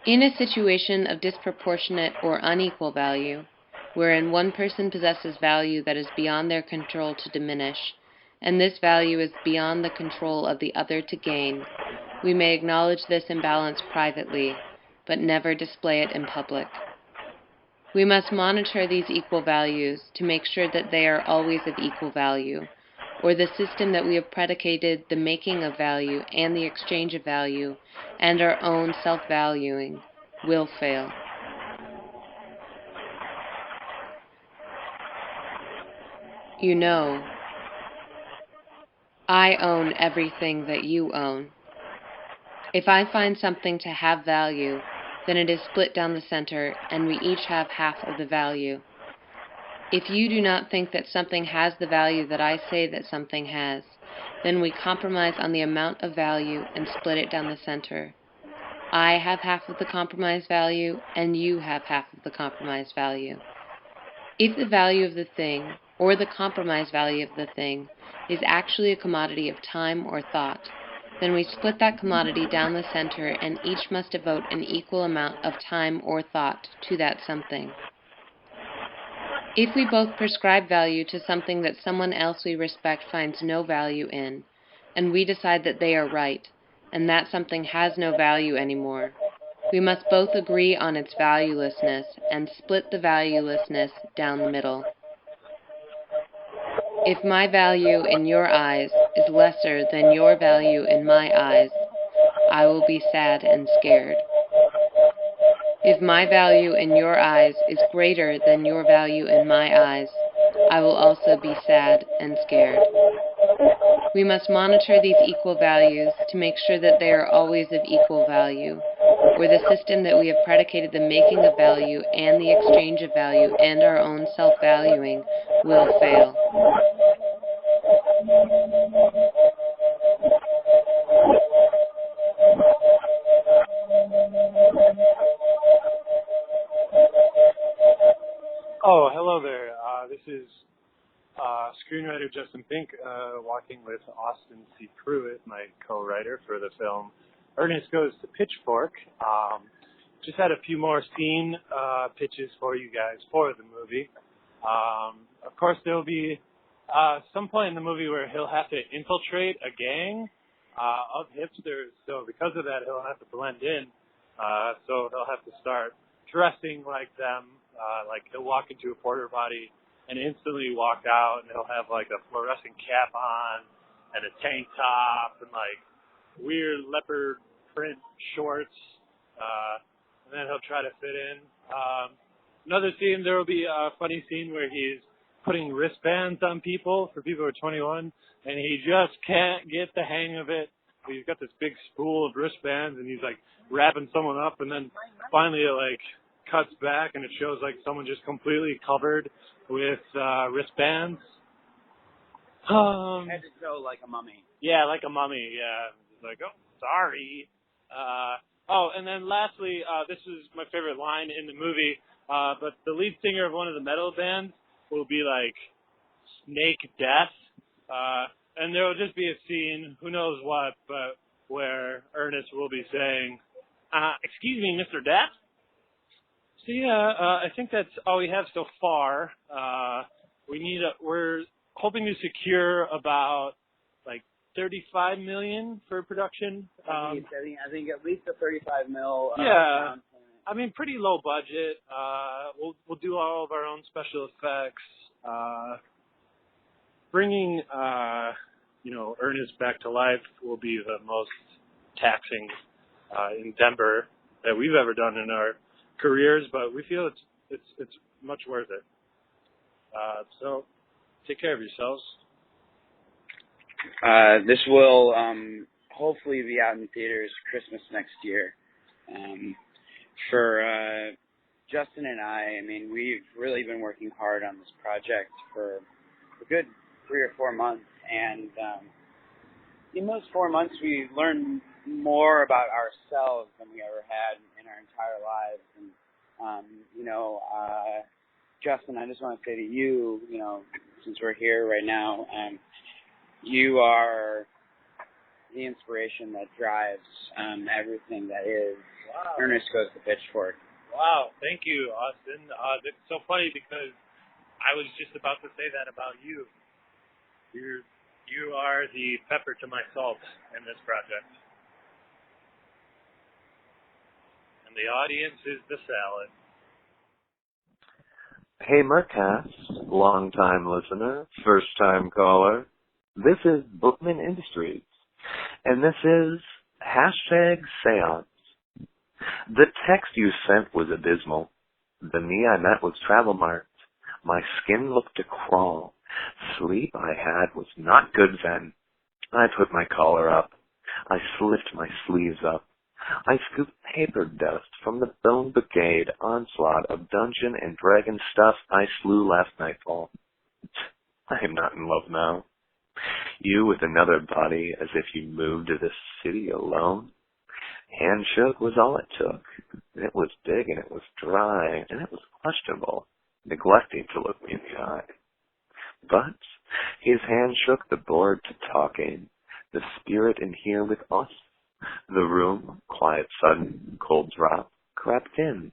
In a situation of disproportionate or unequal value, wherein one person possesses value that is beyond their control to diminish, and this value is beyond the control of the other to gain, we may acknowledge this imbalance privately, but never display it in public. We must monitor these equal values to make sure that they are always of equal value, or the system that we have predicated the making of value and the exchange of value and our own self-valuing will fail. You know, I own everything that you own. If I find something to have value, then it is split down the center, and we each have half of the value. If you do not think that something has the value that I say that something has, then we compromise on the amount of value and split it down the center. I have half of the compromised value, and you have half of the compromised value. If the value of the thing, or the compromised value of the thing, is actually a commodity of time or thought, then we split that commodity down the center, and each must devote an equal amount of time or thought to that something. If we both prescribe value to something that someone else we respect finds no value in, and we decide that they are right, and that something has no value anymore, we must both agree on its valuelessness and split the valuelessness down the middle. If my value in your eyes is lesser than your value in my eyes, I will be sad and scared. If my value in your eyes is greater than your value in my eyes, I will also be sad and scared. We must monitor these equal values to make sure that they are always of equal value, or the system that we have predicated the making of value and the exchange of value and our own self-valuing will fail. Oh, hello there. This is screenwriter Justin Fink, walking with Austin C. Pruett, my co-writer for the film Ernest Goes to Pitchfork. Just had a few more scene pitches for you guys for the movie. Of course, there will be some point in the movie where he'll have to infiltrate a gang of hipsters. So because of that, he'll have to blend in. So he'll have to start dressing like them. Like he'll walk into a porter potty and instantly walk out, and he'll have like a fluorescent cap on and a tank top and like weird leopard print shorts. And then he'll try to fit in. Another scene, there will be a funny scene where he's putting wristbands on people for people who are 21, and he just can't get the hang of it. He's got this big spool of wristbands, and he's like wrapping someone up, and then finally it like cuts back, and it shows like someone just completely covered with wristbands. Head to toe like a mummy. Yeah, like a mummy. Yeah, like, oh, sorry. Oh, and then lastly, this is my favorite line in the movie, but the lead singer of one of the metal bands will be like Snake Death, and there will just be a scene, who knows what, but where Ernest will be saying, excuse me, Mr. Death? So yeah, I think that's all we have so far. We're hoping to secure about like $35 million for production. I think at least a 35 mil. Yeah, I mean pretty low budget. We'll do all of our own special effects. Bringing Ernest back to life will be the most taxing endeavor that we've ever done in our careers, but we feel it's much worth it. So take care of yourselves. This will hopefully be out in theaters Christmas next year. For Justin and I mean, we've really been working hard on this project for a good 3 or 4 months, and in those 4 months we learned more about ourselves than we ever had in our entire lives. And Justin, I just want to say to you, since we're here right now, you are the inspiration that drives everything that is. Wow. Ernest Goes to Pitchfork. Wow, thank you, Austin. It's so funny because I was just about to say that about you. You are the pepper to my salt in this project. And the audience is the salad. Hey, MurkCast, long-time listener, first-time caller. This is Bookman Industries, and this is #Seance. The text you sent was abysmal. The me I met was travel-marked. My skin looked to crawl. Sleep I had was not good then. I put my collar up. I slipped my sleeves up. I scooped paper dust from the Bone Brigade onslaught of Dungeon and Dragon stuff I slew last nightfall. I am not in love now. You with another body as if you moved to this city alone. Handshook was all it took. It was big and it was dry and it was questionable, neglecting to look me in the eye. But his hand shook the board to talking, the spirit in here with us. The room, quiet, sudden, cold drop, crept in.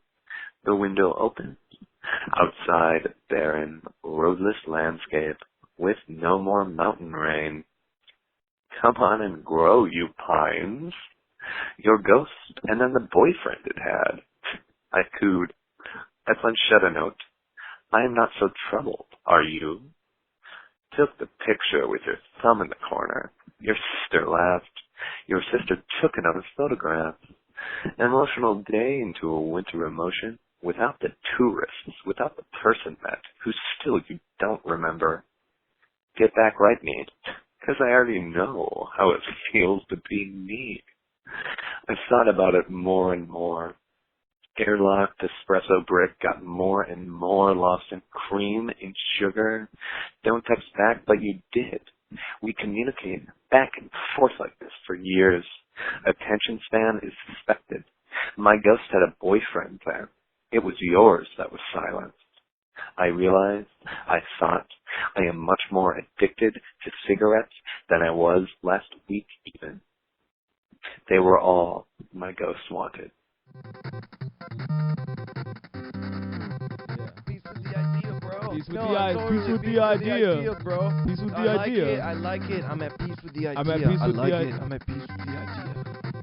The window opened. Outside, barren, roadless landscape with no more mountain rain. Come on and grow, you pines. Your ghost and then the boyfriend it had. I cooed. I punched a note. I am not so troubled, are you? Took the picture with your thumb in the corner. Your sister laughed. Your sister took another photograph. An emotional day into a winter emotion without the tourists, without the person met, who still you don't remember. Get back right, me, 'cause I already know how it feels to be me. I've thought about it more and more. Airlocked espresso brick got more and more lost in cream and sugar. Don't text back, but you did. We communicate back and forth like this for years. Attention span is suspected. My ghost had a boyfriend then. It was yours that was silenced. I realized, I thought, I am much more addicted to cigarettes than I was last week even. They were all my ghost wanted. Peace with the idea, bro. Peace with the idea, bro. Peace with the idea. I like it. I'm at peace with the idea. I'm at peace with the idea. I'm at peace with the idea.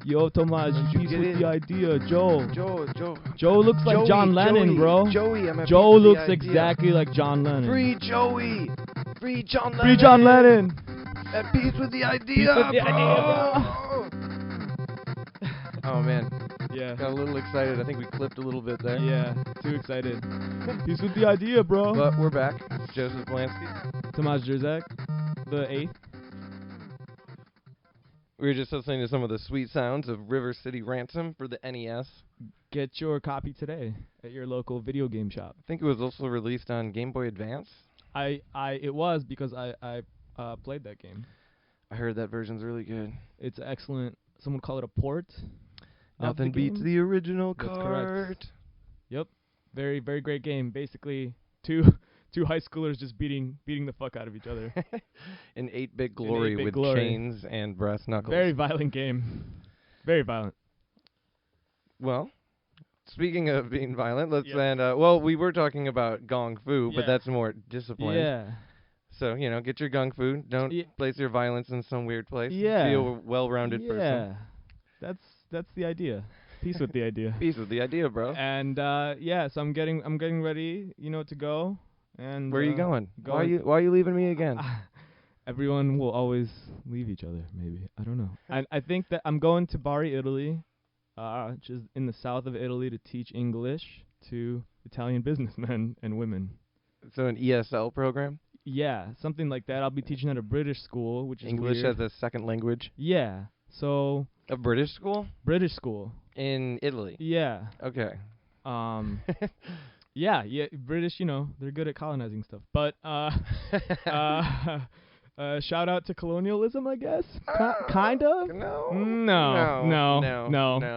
Yo, Tomas, peace with the idea. Joe Joe looks like John Lennon, bro. Joey, I'm at Joe peace with looks the exactly like John Lennon. Free Joey. Free John Lennon. Free John Lennon. At peace with the idea, Peace with the bro. idea, Oh, man. Yeah. Got a little excited. I think we clipped a little bit there. Yeah, too excited. Peace with the idea, bro. But we're back. Joseph Blanski. Tomasz Jurzak, the 8th. We were just listening to some of the sweet sounds of River City Ransom for the NES. Get your copy today at your local video game shop. I think it was also released on Game Boy Advance. It was because I played that game. I heard that version's really good. It's excellent. Some would call it a port. Nothing beats the original cart. That's correct. Yep. Very, very great game. Basically, two high schoolers just beating the fuck out of each other. In 8-bit glory with chains and brass knuckles. Very violent game. Very violent. Well, speaking of being violent, let's then. Well, we were talking about gong fu, but that's more disciplined. Yeah. So get your gung fu. Don't place your violence in some weird place. Yeah. Be a well-rounded person. Yeah. That's the idea. Peace with the idea. Peace with the idea, bro. And so I'm getting ready, to go. And where are you going? Why are you leaving me again? Everyone will always leave each other. Maybe I don't know. I think that I'm going to Bari, Italy, which is in the south of Italy, to teach English to Italian businessmen and women. So an ESL program? Yeah, something like that. I'll be teaching at a British school, which is English weird. as a second language? Yeah. So a British school? British school. In Italy? Yeah. Okay. Yeah, British, they're good at colonizing stuff. But shout out to colonialism, I guess. Kind of? No.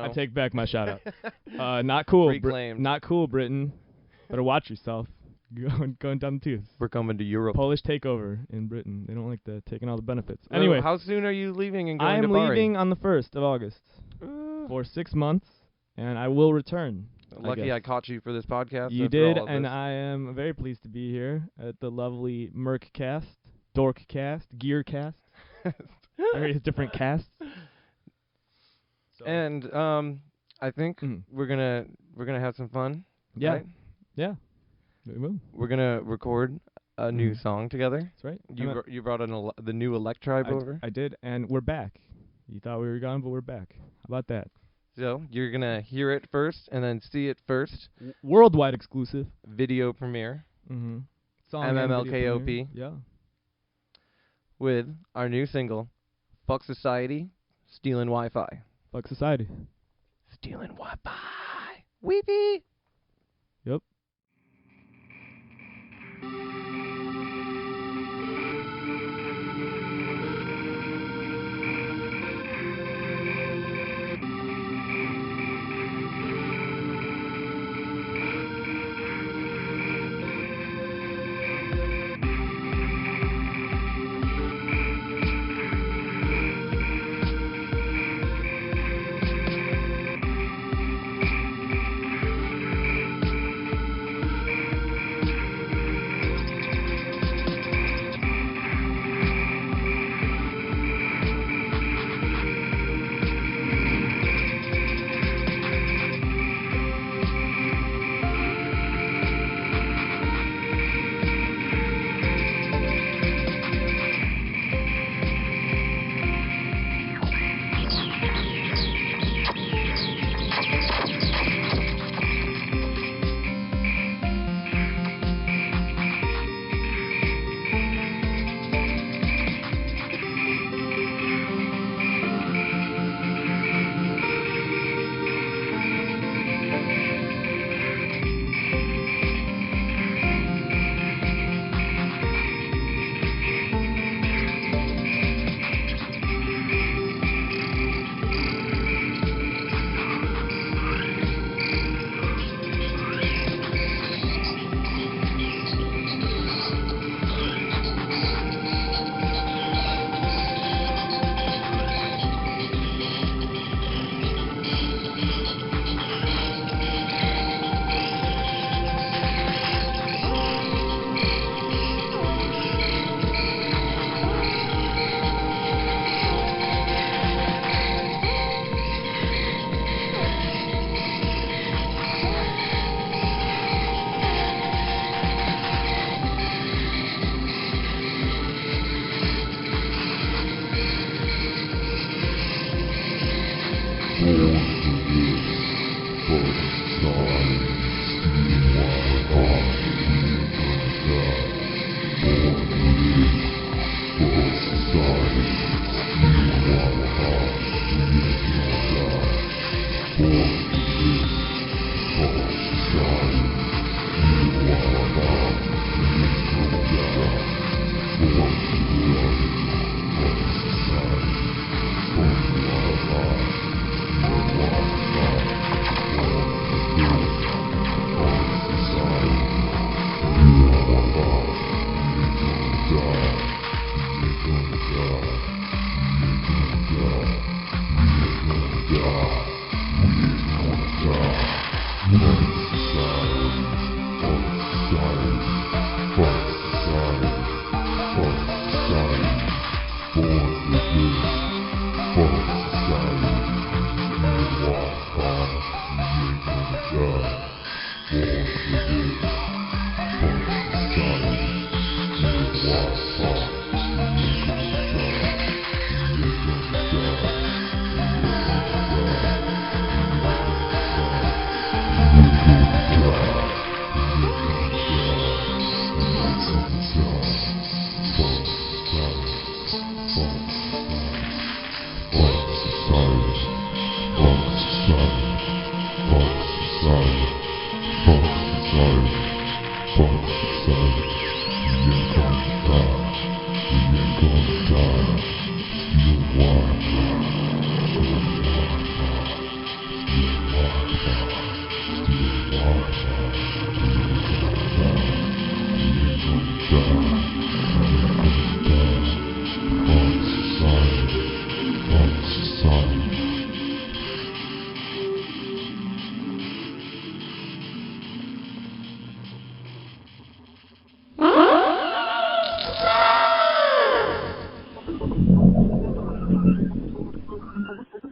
I take back my shout out. Not cool. Not cool, Britain. Better watch yourself. Going down the tubes. We're coming to Europe. Polish takeover in Britain. They don't like taking all the benefits. Anyway, how soon are you leaving and going to Bari? I'm leaving on the 1st of August for 6 months, and I will return. Lucky I caught you for this podcast. You did, and I am very pleased to be here at the lovely MurkCast, Dorkcast, Gearcast, various different casts. So. And I think we're gonna have some fun. Yeah, right? Yeah. We will. We're gonna record a new song together. That's right. You brought in the new Electribe over. I did, and we're back. You thought we were gone, but we're back. How about that? So you're gonna hear it first, and then see it first. Worldwide exclusive. Video premiere. Mm-hmm. MMLKOP. Yeah. With our new single, "Fuck Society, Stealing Wi-Fi." Fuck Society. Stealing Wi-Fi. Wifi. Yep.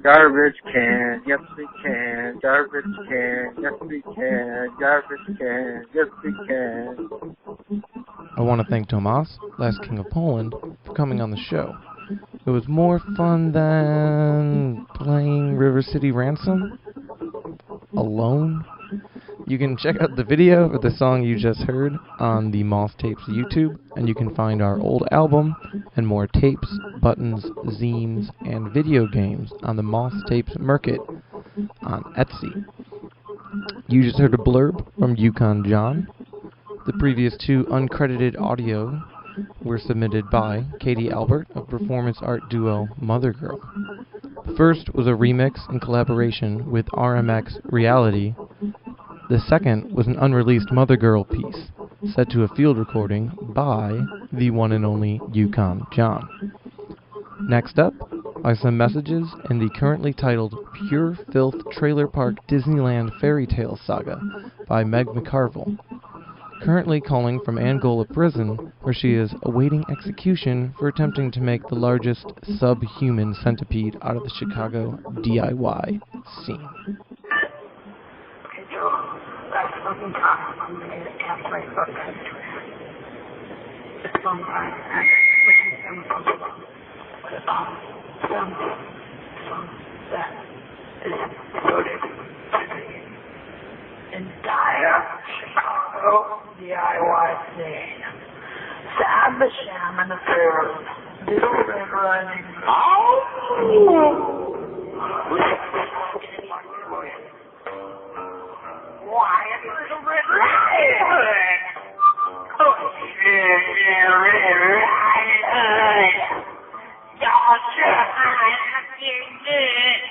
Garbage can, yes we can. Garbage can, yes we can. Garbage can, yes we can. I want to thank Tomas, last king of Poland, for coming on the show. It was more fun than playing River City Ransom alone. You can check out the video of the song you just heard on the Moss Tapes YouTube, and you can find our old album and more tapes, buttons, zines, and video games on the Moss Tapes Market on Etsy. You just heard a blurb from Yukon John. The previous two uncredited audio were submitted by Katie Albert of performance art duo Mothergirl. The first was a remix in collaboration with RMX Reality. The second was an unreleased Mothergirl piece, set to a field recording by the one and only Yukon John. Next up are some messages in the currently titled Pure Filth Trailer Park Disneyland Fairytale Saga by Meg McCarville, currently calling from Angola prison, where she is awaiting execution for attempting to make the largest subhuman centipede out of the Chicago DIY scene. Last fucking time I'm going to cast my foot into it. It's sometime and wishing them comes along. But some that is devoted to the entire Chicago DIY scene. Sam the Sham and the Pharaohs. Little Red Riding. Why, it's Little Red Riding Hood! Oh, yeah, Red Riding Hood! Y'all try to get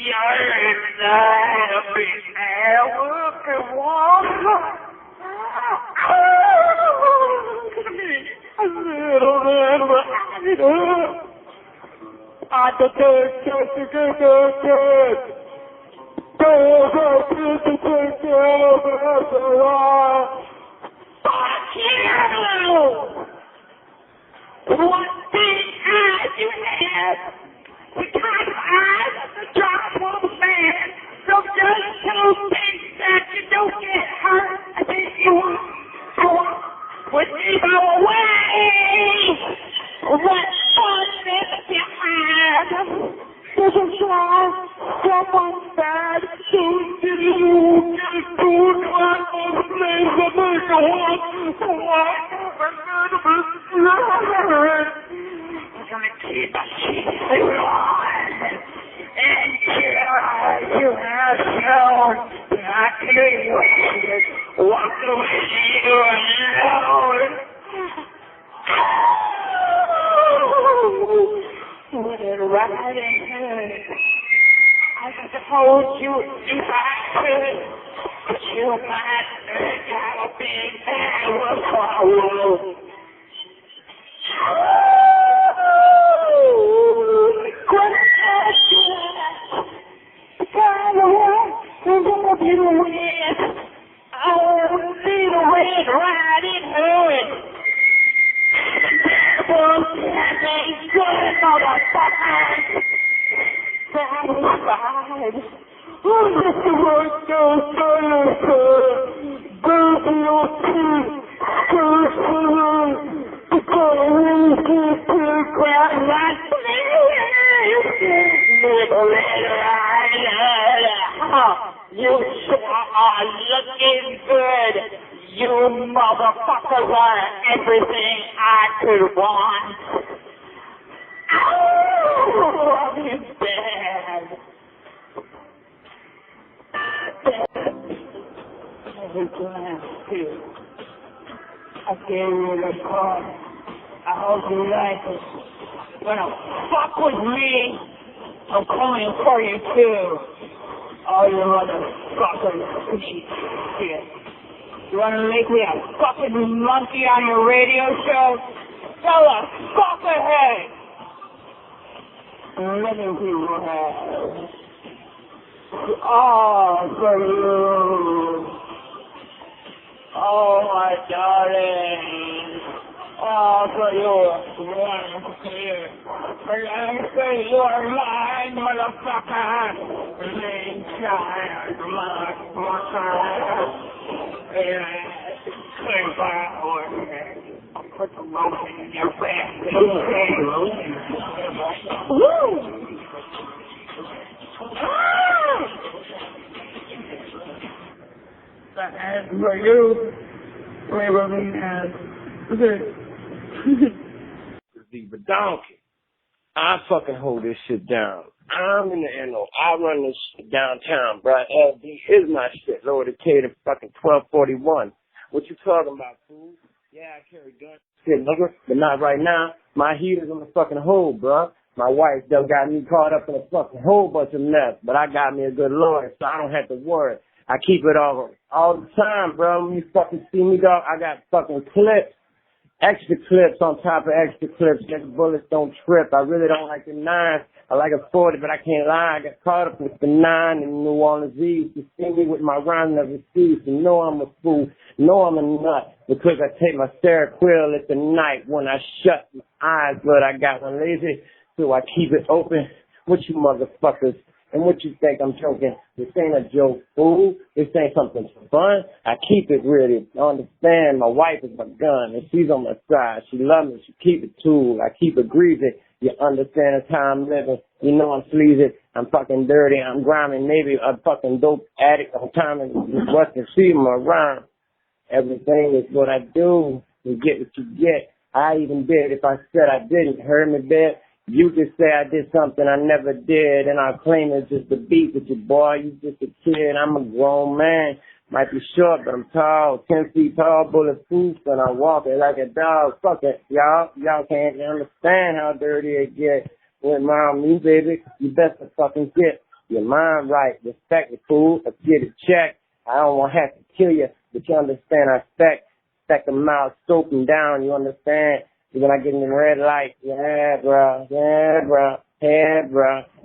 you're not a big man working water. Little Red Riding Hood! I don't what big eyes you have! The kind of eyes that drop on a man! So just two things that you don't get hurt, and then you want with me away! What fun that you had! This is why someone's bad, so did you just do one of the things that make a one? We're gonna keep you on until you have shown that you walk away alone. Little Riding Hood, I suppose you if I could, but you might have a big man will follow. Red Riding Hood. Good motherfuckers. Satisfied. Oh, Mr. Royce, baby, your teeth. You are looking good. You motherfuckers are everything I could want. Oh, it's bad. Hey, Blanski, I gave you the card. I hope you like it. You wanna fuck with me? I'm coming for you too. All you motherfuckers shit. You wanna make me a fucking monkey on your radio show? Tell the fuck ahead! Let me see what happens. All for you. Oh my darling. All for you. Blanski, you are mine, motherfucker. Big giant motherfucker. I'll put the lotion in your face. Woo! As for you, we will be as the donkey. I fucking hold this shit down. I'm in the NO. I run this shit downtown, bro. LD is my shit. Lower Decatur, fucking 1241. What you talking about, fool? Yeah, I carry guns. Shit, nigga. But not right now. My heater's on the fucking hole, bro. My wife done got me caught up in a fucking whole bunch of mess. But I got me a good lawyer, so I don't have to worry. I keep it all the time, bro. When you fucking see me, dog, I got fucking clips. Extra clips on top of extra clips. That the bullets don't trip. I really don't like the 9. I like a 40, but I can't lie. I got caught up with the 9 in New Orleans Eve. You see me with my rhyme never cease. You know I'm a fool. Know I'm a nut. Because I take my Seroquel at the night when I shut my eyes. But I got one lazy, so I keep it open. What you motherfuckers? And what you think I'm joking? This ain't a joke, fool. This ain't something for fun. I keep it really. Understand, my wife is my gun, and she's on my side. She loves me. She keep it too. I keep it greasy. You understand that's how I'm living. You know I'm sleazy. I'm fucking dirty. I'm grimy. Maybe a fucking dope addict. I'm time and what's the see my rhyme. Everything is what I do. You get what you get. I even did if I said I didn't. Heard me, bitch? You just say I did something I never did, and I'll claim it's just a beat with you, boy. You just a kid. I'm a grown man. Might be short, but I'm tall. 10 feet tall, bulletproof, and I walk it like a dog. Fuck it, y'all. Y'all can't understand how dirty it gets. With me, baby, you best to fucking get your mind right. Respect the fool. Let's get it checked. I don't want to have to kill you, but you understand I spec them out, soak them down. You understand? When I get in the red light, yeah, bro.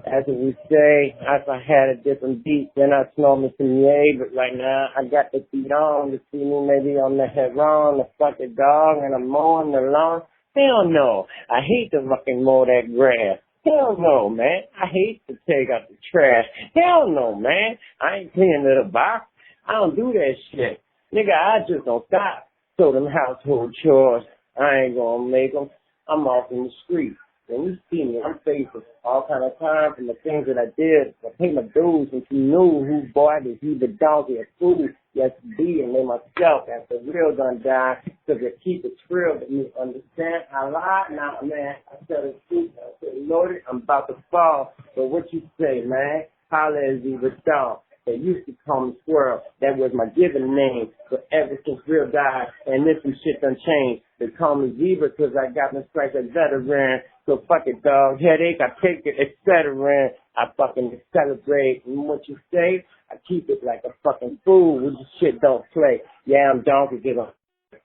That's what we say. If I had a different beat, then I'd smell me some yay. But right now, I got the beat on to see me maybe on the head wrong, the fucking dog, and I'm mowing the lawn. Hell no. I hate to fucking mow that grass. Hell no, man. I hate to take out the trash. Hell no, man. I ain't cleaning the box. I don't do that shit. Nigga, I just don't stop. So them household chores, I ain't gonna make them. I'm off in the street. When you see me, I'm facing all kind of time from the things that I did. I pay my dues, and you knew who boy was he the donkey or fool. Yes, be and they myself after real gonna die. So they keep it real that you understand. I lied now, man. I said the truth. I said, Lord, I'm about to fall. But what you say, man? Holla is either dog. They used to call me Squirrel. That was my given name. But ever since Real died, and this some shit done changed. They call me Zebra because I got my stripes as veteran. So fuck it, dog. Headache, I take it, etc. I fucking celebrate. And what you say, I keep it like a fucking fool. With this shit don't play. Yeah, I'm donkey, give a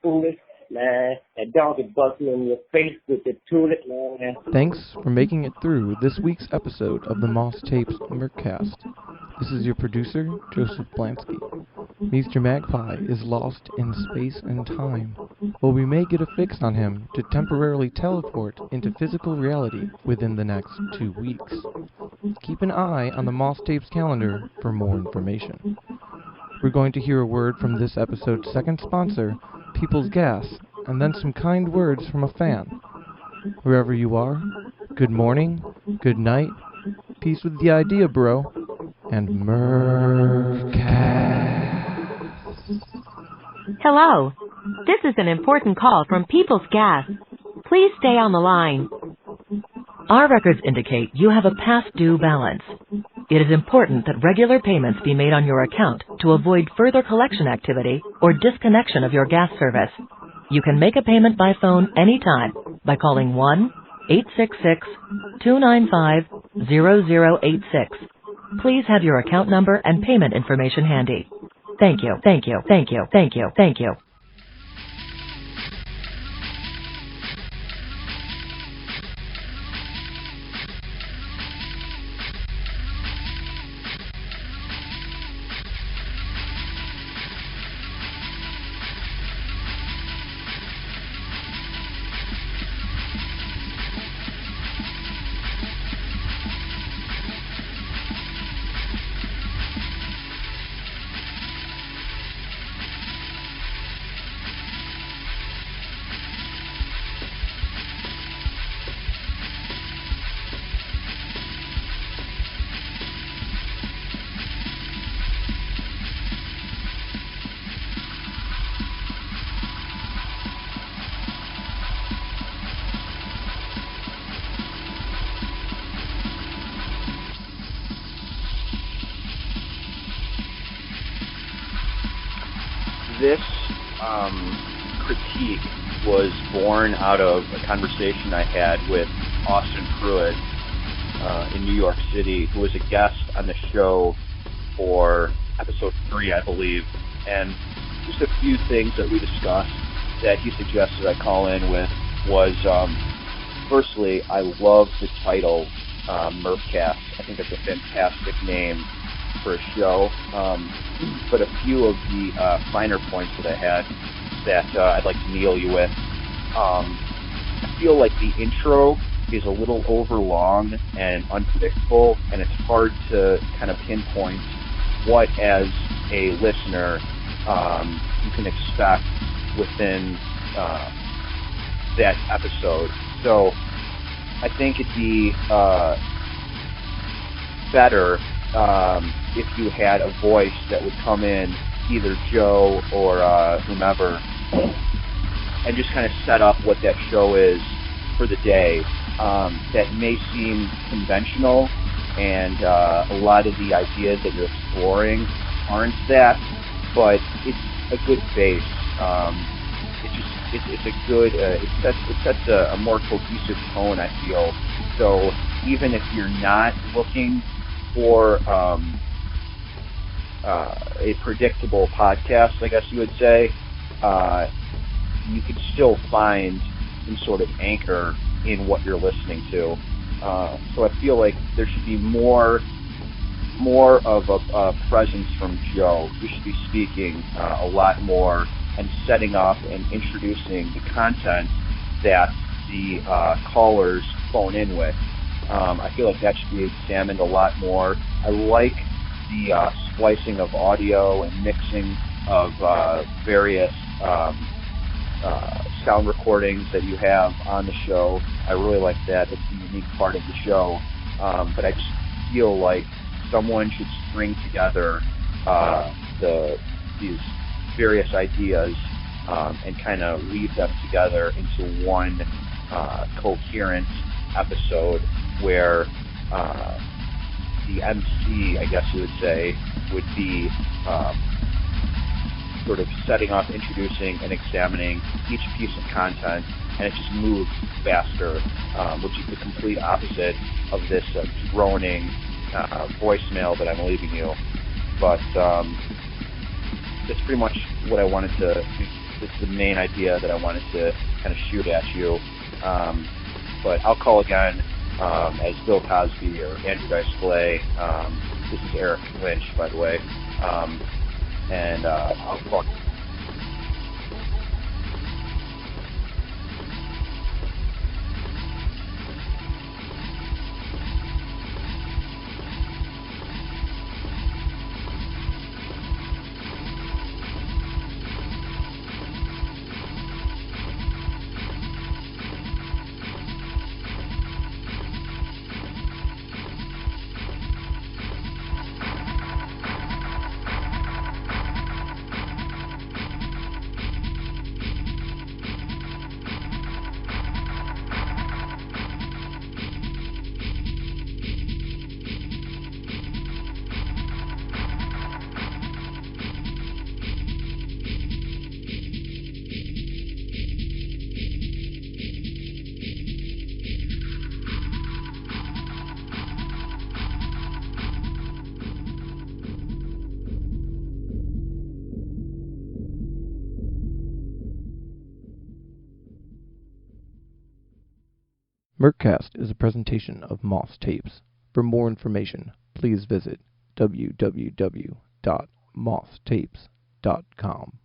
foolish. Man, that donkey bucked me in your face with the tulip, man. Thanks for making it through this week's episode of the Moss Tapes MurkCast. This is your producer, Joseph Blanski. Mr. Magpie is lost in space and time, but we may get a fix on him to temporarily teleport into physical reality within the next 2 weeks. Keep an eye on the Moss Tapes calendar for more information. We're going to hear a word from this episode's second sponsor, People's Gas, and then some kind words from a fan. Wherever you are, good morning, good night, peace with the idea, bro, and MurkCast. Hello. This is an important call from People's Gas. Please stay on the line. Our records indicate you have a past due balance. It is important that regular payments be made on your account to avoid further collection activity or disconnection of your gas service. You can make a payment by phone anytime by calling 1-866-295-0086. Please have your account number and payment information handy. Thank you, thank you, thank you, thank you, thank you. This critique was born out of a conversation I had with Austin Pruett in New York City, who was a guest on the show for episode 3, I believe, and just a few things that we discussed that he suggested I call in with was, firstly, I love the title, MurkCast. I think that's a fantastic name for a show, but a few of the finer points that I had that I'd like to needle you with. I feel like the intro is a little overlong and unpredictable, and it's hard to kind of pinpoint what, as a listener, you can expect within that episode. So I think it'd be better if you had a voice that would come in, either Joe or whomever, and just kind of set up what that show is for the day. That may seem conventional, and a lot of the ideas that you're exploring aren't that, but it's a good base. It's a good, it sets a more cohesive tone, I feel. So even if you're not looking for a predictable podcast, I guess you would say, you could still find some sort of anchor in what you're listening to. So I feel like there should be more of a presence from Joe. He should be speaking a lot more and setting up and introducing the content that the callers phone in with. I feel like that should be examined a lot more. I like the splicing of audio and mixing of various sound recordings that you have on the show. I really like that. It's a unique part of the show. But I just feel like someone should string together these various ideas and kind of weave them together into one coherent episode where the MC, I guess you would say, would be sort of setting up, introducing, and examining each piece of content, and it just moves faster, which is the complete opposite of this droning voicemail that I'm leaving you. But that's pretty much what I wanted to, it's the main idea that I wanted to kind of shoot at you. But I'll call again as Bill Cosby or Andrew Dice Clay. This is Eric Lynch, by the way. And I'll call. MurkCast is a presentation of Moss Tapes. For more information, please visit www.mosstapes.com.